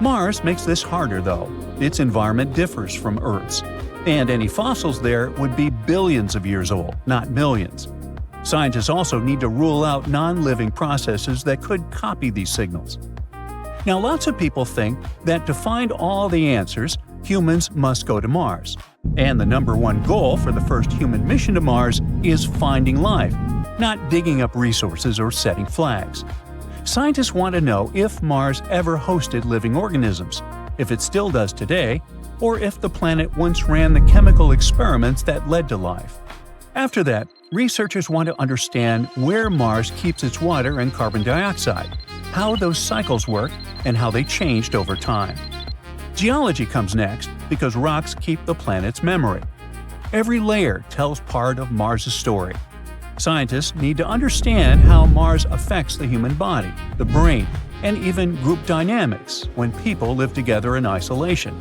Mars makes this harder, though. Its environment differs from Earth's, and any fossils there would be billions of years old, not millions. Scientists also need to rule out non-living processes that could copy these signals. Now, lots of people think that to find all the answers, humans must go to Mars. And the number one goal for the first human mission to Mars is finding life, not digging up resources or setting flags. Scientists want to know if Mars ever hosted living organisms, if it still does today, or if the planet once ran the chemical experiments that led to life. After that, researchers want to understand where Mars keeps its water and carbon dioxide, how those cycles work, and how they changed over time. Geology comes next because rocks keep the planet's memory. Every layer tells part of Mars' story. Scientists need to understand how Mars affects the human body, the brain, and even group dynamics when people live together in isolation.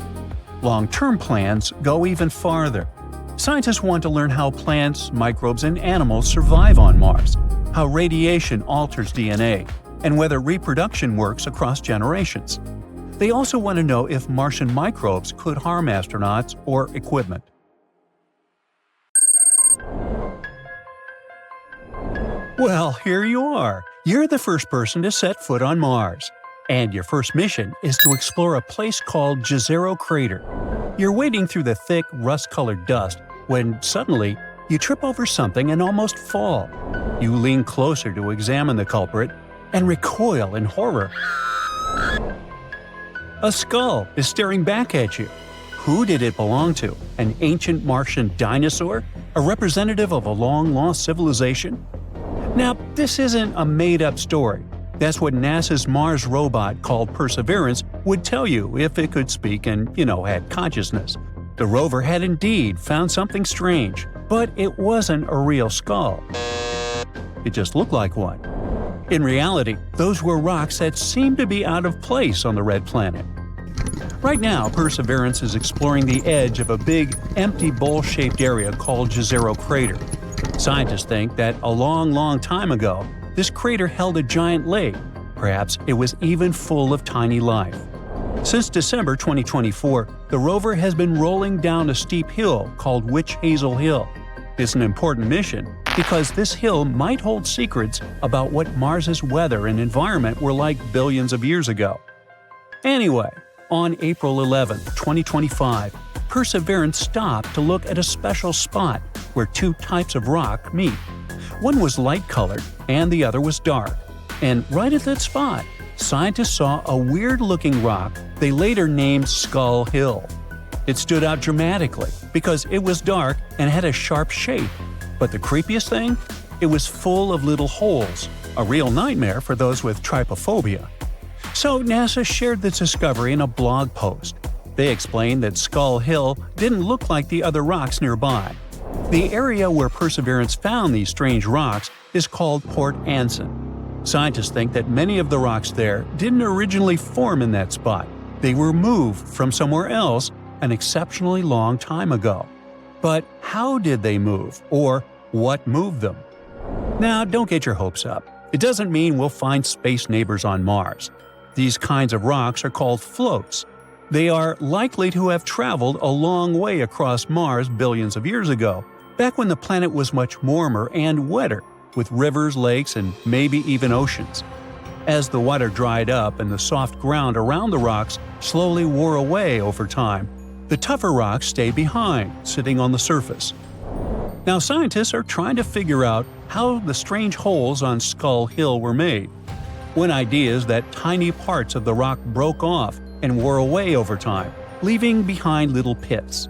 Long-term plans go even farther. Scientists want to learn how plants, microbes, and animals survive on Mars, how radiation alters DNA, and whether reproduction works across generations. They also want to know if Martian microbes could harm astronauts or equipment. Well, here you are. You're the first person to set foot on Mars. And your first mission is to explore a place called Jezero Crater. You're wading through the thick, rust-colored dust when suddenly you trip over something and almost fall. You lean closer to examine the culprit and recoil in horror. A skull is staring back at you. Who did it belong to? An ancient Martian dinosaur? A representative of a long-lost civilization? Now, this isn't a made-up story. That's what NASA's Mars robot called Perseverance would tell you if it could speak and, had consciousness. The rover had indeed found something strange, but it wasn't a real skull. It just looked like one. In reality, those were rocks that seemed to be out of place on the red planet. Right now, Perseverance is exploring the edge of a big, empty bowl-shaped area called Jezero Crater. Scientists think that a long time ago, this crater held a giant lake. Perhaps it was even full of tiny life. Since December 2024, the rover has been rolling down a steep hill called Witch Hazel Hill. It's an important mission because this hill might hold secrets about what Mars's weather and environment were like billions of years ago. Anyway, on April 11, 2025, Perseverance stopped to look at a special spot where two types of rock meet. One was light-colored and the other was dark. And right at that spot, scientists saw a weird-looking rock they later named Skull Hill. It stood out dramatically because it was dark and had a sharp shape. But the creepiest thing? It was full of little holes, a real nightmare for those with trypophobia. So NASA shared this discovery in a blog post. They explained that Skull Hill didn't look like the other rocks nearby. The area where Perseverance found these strange rocks is called Port Anson. Scientists think that many of the rocks there didn't originally form in that spot. They were moved from somewhere else an exceptionally long time ago. But how did they move, or what moved them? Now, don't get your hopes up. It doesn't mean we'll find space neighbors on Mars. These kinds of rocks are called floats. They are likely to have traveled a long way across Mars billions of years ago, back when the planet was much warmer and wetter, with rivers, lakes, and maybe even oceans. As the water dried up and the soft ground around the rocks slowly wore away over time, the tougher rocks stayed behind, sitting on the surface. Now scientists are trying to figure out how the strange holes on Skull Hill were made. One idea is that tiny parts of the rock broke off and wore away over time, leaving behind little pits.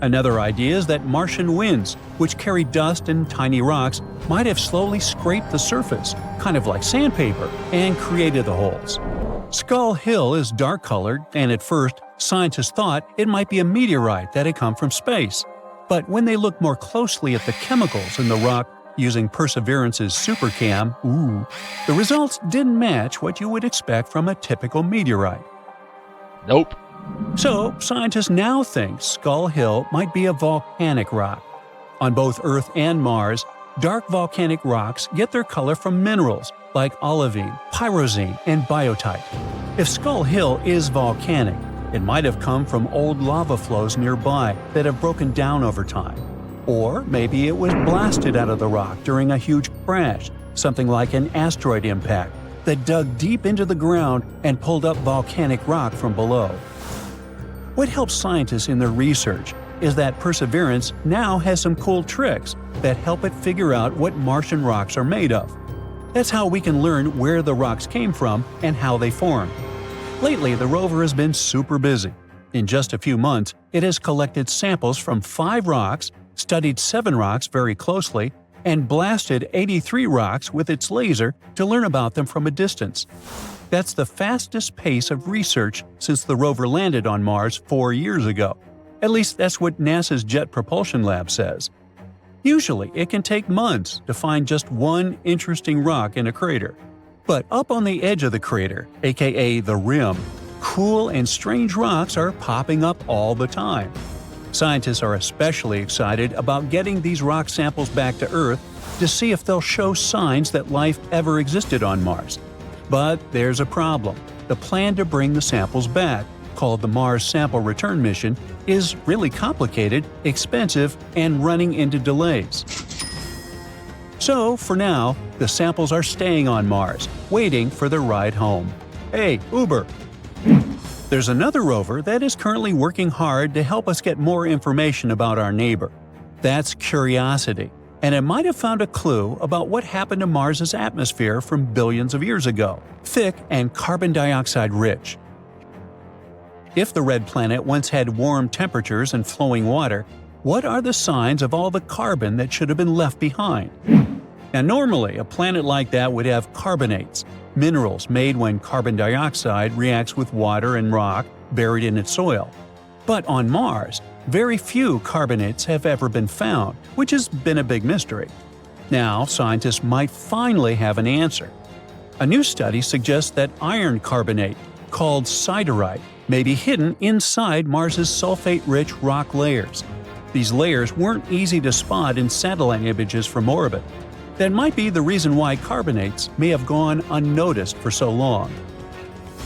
Another idea is that Martian winds, which carry dust and tiny rocks, might have slowly scraped the surface, kind of like sandpaper, and created the holes. Skull Hill is dark-colored, and at first, scientists thought it might be a meteorite that had come from space. But when they looked more closely at the chemicals in the rock using Perseverance's SuperCam, the results didn't match what you would expect from a typical meteorite. Nope. So, scientists now think Skull Hill might be a volcanic rock. On both Earth and Mars, dark volcanic rocks get their color from minerals like olivine, pyrozine, and biotite. If Skull Hill is volcanic, it might have come from old lava flows nearby that have broken down over time. Or maybe it was blasted out of the rock during a huge crash, something like an asteroid impact that dug deep into the ground and pulled up volcanic rock from below. What helps scientists in their research is that Perseverance now has some cool tricks that help it figure out what Martian rocks are made of. That's how we can learn where the rocks came from and how they formed. Lately, the rover has been super busy. In just a few months, it has collected samples from 5 rocks, studied 7 rocks very closely, and blasted 83 rocks with its laser to learn about them from a distance. That's the fastest pace of research since the rover landed on Mars 4 years ago. At least that's what NASA's Jet Propulsion Lab says. Usually, it can take months to find just one interesting rock in a crater. But up on the edge of the crater, aka the rim, cool and strange rocks are popping up all the time. Scientists are especially excited about getting these rock samples back to Earth to see if they'll show signs that life ever existed on Mars. But there's a problem. The plan to bring the samples back, called the Mars Sample Return Mission, is really complicated, expensive, and running into delays. So, for now, the samples are staying on Mars, waiting for their ride home. Hey, Uber! There's another rover that is currently working hard to help us get more information about our neighbor. That's Curiosity, and it might have found a clue about what happened to Mars's atmosphere from billions of years ago, thick and carbon dioxide rich. If the red planet once had warm temperatures and flowing water, what are the signs of all the carbon that should have been left behind? Now, normally, a planet like that would have carbonates, minerals made when carbon dioxide reacts with water and rock buried in its soil. But on Mars, very few carbonates have ever been found, which has been a big mystery. Now, scientists might finally have an answer. A new study suggests that iron carbonate, called siderite, may be hidden inside Mars's sulfate-rich rock layers. These layers weren't easy to spot in satellite images from orbit. That might be the reason why carbonates may have gone unnoticed for so long.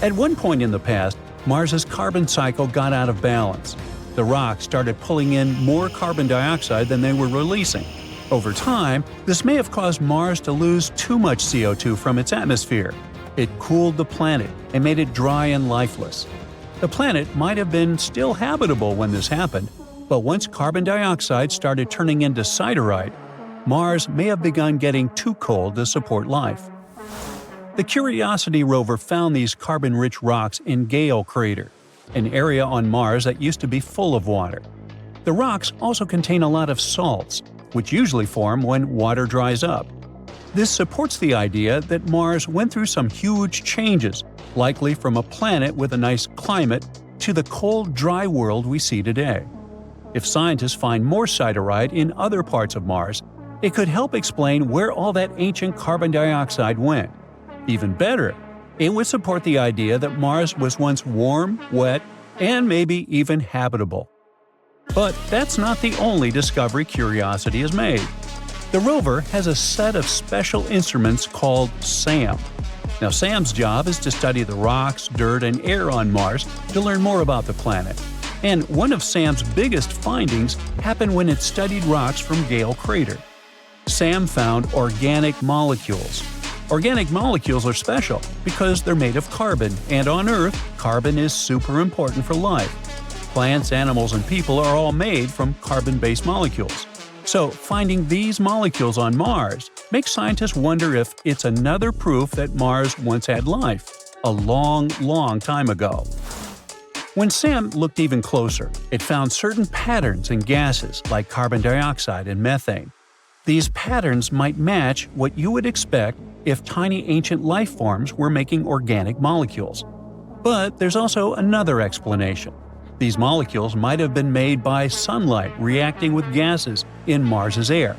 At one point in the past, Mars's carbon cycle got out of balance. The rocks started pulling in more carbon dioxide than they were releasing. Over time, this may have caused Mars to lose too much CO2 from its atmosphere. It cooled the planet and made it dry and lifeless. The planet might have been still habitable when this happened, but once carbon dioxide started turning into siderite, Mars may have begun getting too cold to support life. The Curiosity rover found these carbon-rich rocks in Gale Crater, an area on Mars that used to be full of water. The rocks also contain a lot of salts, which usually form when water dries up. This supports the idea that Mars went through some huge changes, likely from a planet with a nice climate to the cold, dry world we see today. If scientists find more siderite in other parts of Mars, it could help explain where all that ancient carbon dioxide went. Even better, it would support the idea that Mars was once warm, wet, and maybe even habitable. But that's not the only discovery Curiosity has made. The rover has a set of special instruments called SAM. Now, SAM's job is to study the rocks, dirt, and air on Mars to learn more about the planet. And one of SAM's biggest findings happened when it studied rocks from Gale Crater. SAM found organic molecules. Organic molecules are special because they're made of carbon, and on Earth, carbon is super important for life. Plants, animals, and people are all made from carbon-based molecules. So, finding these molecules on Mars makes scientists wonder if it's another proof that Mars once had life, a long, long time ago. When SAM looked even closer, it found certain patterns in gases like carbon dioxide and methane. These patterns might match what you would expect if tiny ancient life forms were making organic molecules. But there's also another explanation. These molecules might have been made by sunlight reacting with gases in Mars's air.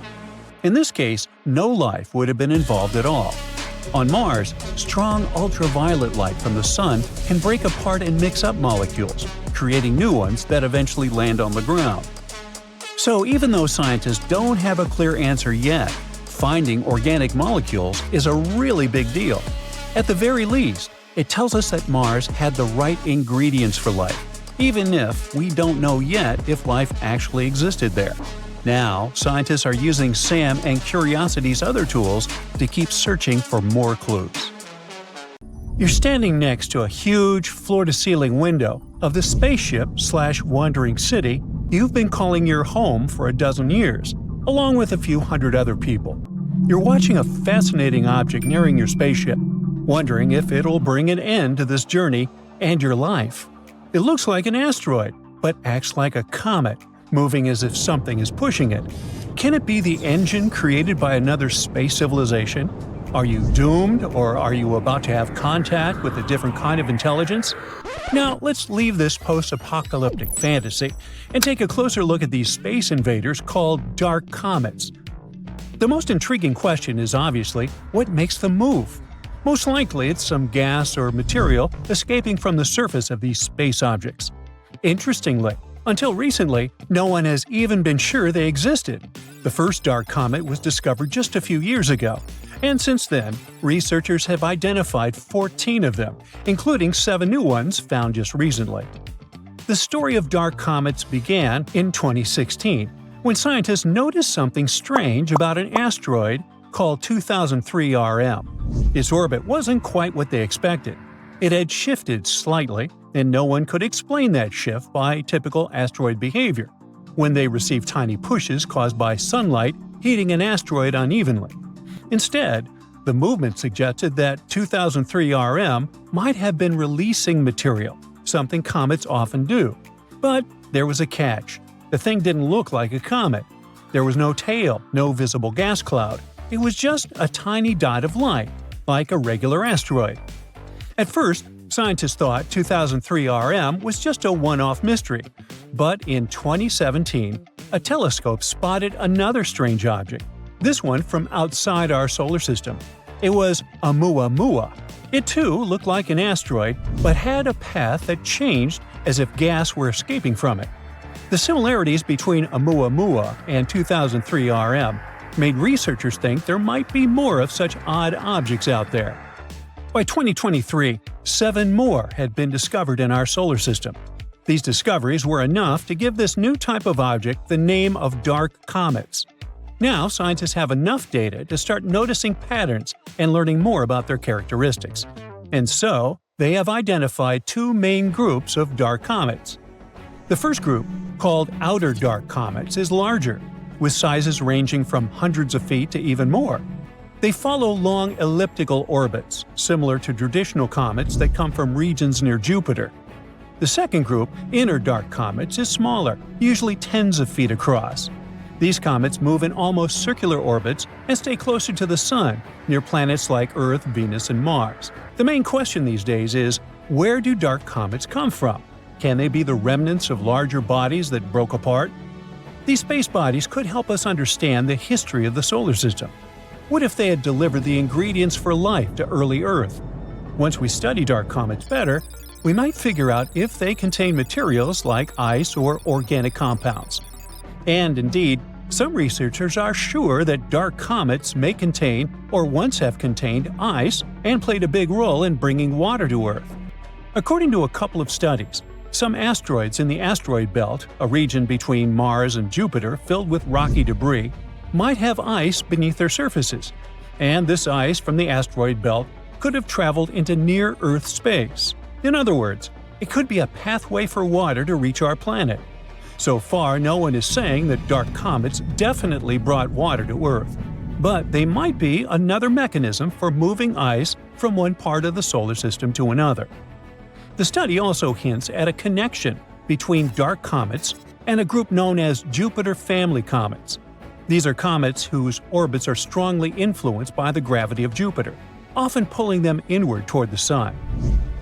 In this case, no life would have been involved at all. On Mars, strong ultraviolet light from the sun can break apart and mix up molecules, creating new ones that eventually land on the ground. So even though scientists don't have a clear answer yet, finding organic molecules is a really big deal. At the very least, it tells us that Mars had the right ingredients for life, even if we don't know yet if life actually existed there. Now, scientists are using SAM and Curiosity's other tools to keep searching for more clues. You're standing next to a huge floor-to-ceiling window of the spaceship/wandering city you've been calling your home for a dozen years, along with a few hundred other people. You're watching a fascinating object nearing your spaceship, wondering if it'll bring an end to this journey and your life. It looks like an asteroid, but acts like a comet, moving as if something is pushing it. Can it be the engine created by another space civilization? Are you doomed, or are you about to have contact with a different kind of intelligence? Now, let's leave this post-apocalyptic fantasy and take a closer look at these space invaders called dark comets. The most intriguing question is obviously, what makes them move? Most likely it's some gas or material escaping from the surface of these space objects. Interestingly, until recently, no one has even been sure they existed. The first dark comet was discovered just a few years ago, and since then, researchers have identified 14 of them, including 7 new ones found just recently. The story of dark comets began in 2016, when scientists noticed something strange about an asteroid called 2003 RM. Its orbit wasn't quite what they expected. It had shifted slightly, and no one could explain that shift by typical asteroid behavior, when they received tiny pushes caused by sunlight heating an asteroid unevenly. Instead, the movement suggested that 2003 RM might have been releasing material, something comets often do. But there was a catch. The thing didn't look like a comet. There was no tail, no visible gas cloud. It was just a tiny dot of light, like a regular asteroid. At first, scientists thought 2003 RM was just a one-off mystery. But in 2017, a telescope spotted another strange object, this one from outside our solar system. It was Oumuamua. It too looked like an asteroid, but had a path that changed as if gas were escaping from it. The similarities between Oumuamua and 2003 RM made researchers think there might be more of such odd objects out there. By 2023, 7 more had been discovered in our solar system. These discoveries were enough to give this new type of object the name of dark comets. Now, scientists have enough data to start noticing patterns and learning more about their characteristics. And so, they have identified 2 main groups of dark comets. The first group, called outer dark comets, is larger, with sizes ranging from hundreds of feet to even more. They follow long elliptical orbits, similar to traditional comets that come from regions near Jupiter. The second group, inner dark comets, is smaller, usually tens of feet across. These comets move in almost circular orbits and stay closer to the Sun, near planets like Earth, Venus, and Mars. The main question these days is, where do dark comets come from? Can they be the remnants of larger bodies that broke apart? These space bodies could help us understand the history of the solar system. What if they had delivered the ingredients for life to early Earth? Once we study dark comets better, we might figure out if they contain materials like ice or organic compounds. And indeed, some researchers are sure that dark comets may contain or once have contained ice and played a big role in bringing water to Earth. According to a couple of studies, some asteroids in the asteroid belt, a region between Mars and Jupiter filled with rocky debris, might have ice beneath their surfaces, and this ice from the asteroid belt could have traveled into near-Earth space. In other words, it could be a pathway for water to reach our planet. So far, no one is saying that dark comets definitely brought water to Earth, but they might be another mechanism for moving ice from one part of the solar system to another. The study also hints at a connection between dark comets and a group known as Jupiter family comets. These are comets whose orbits are strongly influenced by the gravity of Jupiter, often pulling them inward toward the Sun.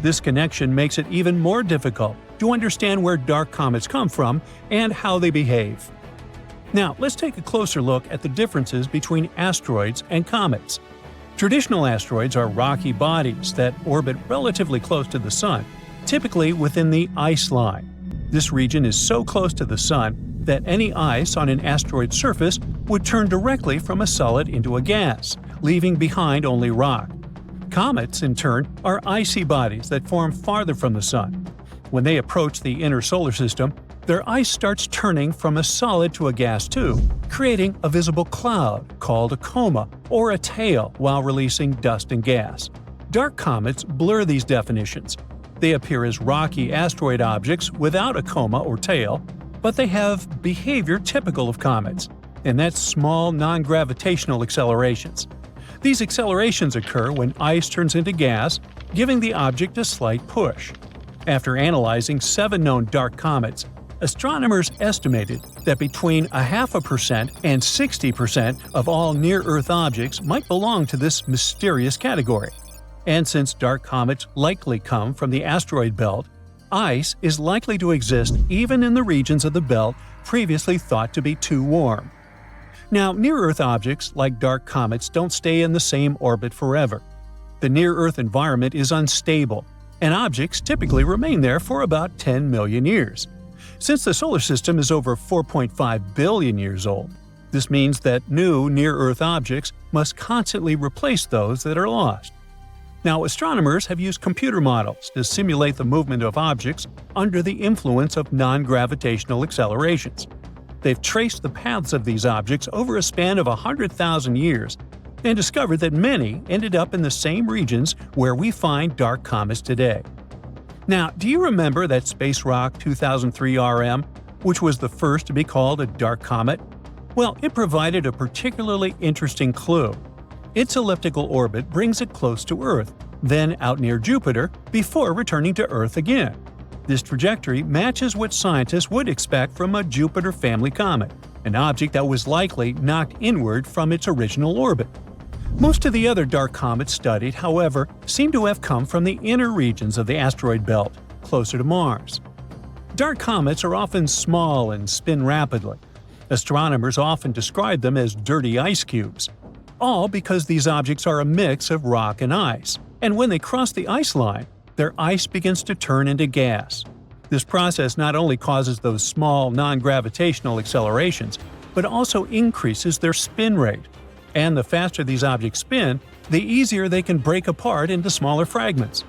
This connection makes it even more difficult to understand where dark comets come from and how they behave. Now, let's take a closer look at the differences between asteroids and comets. Traditional asteroids are rocky bodies that orbit relatively close to the Sun, typically within the ice line. This region is so close to the Sun that any ice on an asteroid's surface would turn directly from a solid into a gas, leaving behind only rock. Comets, in turn, are icy bodies that form farther from the Sun. When they approach the inner solar system, their ice starts turning from a solid to a gas tube, creating a visible cloud called a coma or a tail while releasing dust and gas. Dark comets blur these definitions. They appear as rocky asteroid objects without a coma or tail, but they have behavior typical of comets, and that's small non-gravitational accelerations. These accelerations occur when ice turns into gas, giving the object a slight push. After analyzing 7 known dark comets, astronomers estimated that between 0.5% and 60% of all near-Earth objects might belong to this mysterious category. And since dark comets likely come from the asteroid belt, ice is likely to exist even in the regions of the belt previously thought to be too warm. Now, near-Earth objects like dark comets don't stay in the same orbit forever. The near-Earth environment is unstable, and objects typically remain there for about 10 million years. Since the solar system is over 4.5 billion years old, this means that new near-Earth objects must constantly replace those that are lost. Now, astronomers have used computer models to simulate the movement of objects under the influence of non-gravitational accelerations. They've traced the paths of these objects over a span of 100,000 years and discovered that many ended up in the same regions where we find dark comets today. Now, do you remember that space rock 2003 RM, which was the first to be called a dark comet? Well, it provided a particularly interesting clue. Its elliptical orbit brings it close to Earth, then out near Jupiter, before returning to Earth again. This trajectory matches what scientists would expect from a Jupiter family comet, an object that was likely knocked inward from its original orbit. Most of the other dark comets studied, however, seem to have come from the inner regions of the asteroid belt, closer to Mars. Dark comets are often small and spin rapidly. Astronomers often describe them as dirty ice cubes, all because these objects are a mix of rock and ice, and when they cross the ice line, their ice begins to turn into gas. This process not only causes those small non-gravitational accelerations, but also increases their spin rate. And the faster these objects spin, the easier they can break apart into smaller fragments.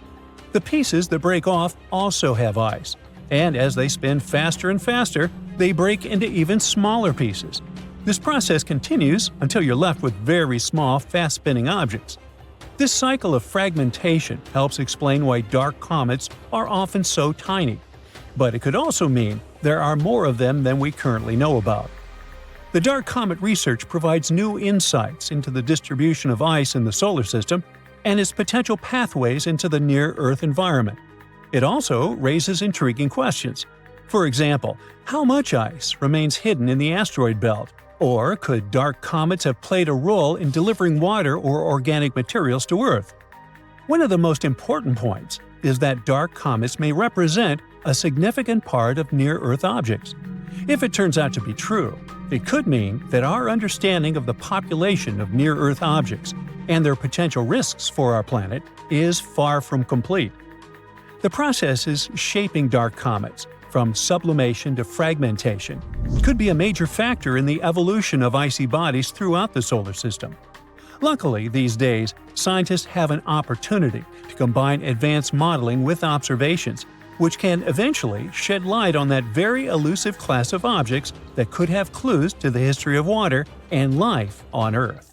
The pieces that break off also have ice, and as they spin faster and faster, they break into even smaller pieces. This process continues until you're left with very small, fast-spinning objects. This cycle of fragmentation helps explain why dark comets are often so tiny. But it could also mean there are more of them than we currently know about. The dark comet research provides new insights into the distribution of ice in the solar system and its potential pathways into the near-Earth environment. It also raises intriguing questions. For example, how much ice remains hidden in the asteroid belt? Or could dark comets have played a role in delivering water or organic materials to Earth? One of the most important points is that dark comets may represent a significant part of near-Earth objects. If it turns out to be true, it could mean that our understanding of the population of near-Earth objects and their potential risks for our planet is far from complete. The processes shaping dark comets, from sublimation to fragmentation, could be a major factor in the evolution of icy bodies throughout the solar system. Luckily, these days, scientists have an opportunity to combine advanced modeling with observations, which can eventually shed light on that very elusive class of objects that could have clues to the history of water and life on Earth.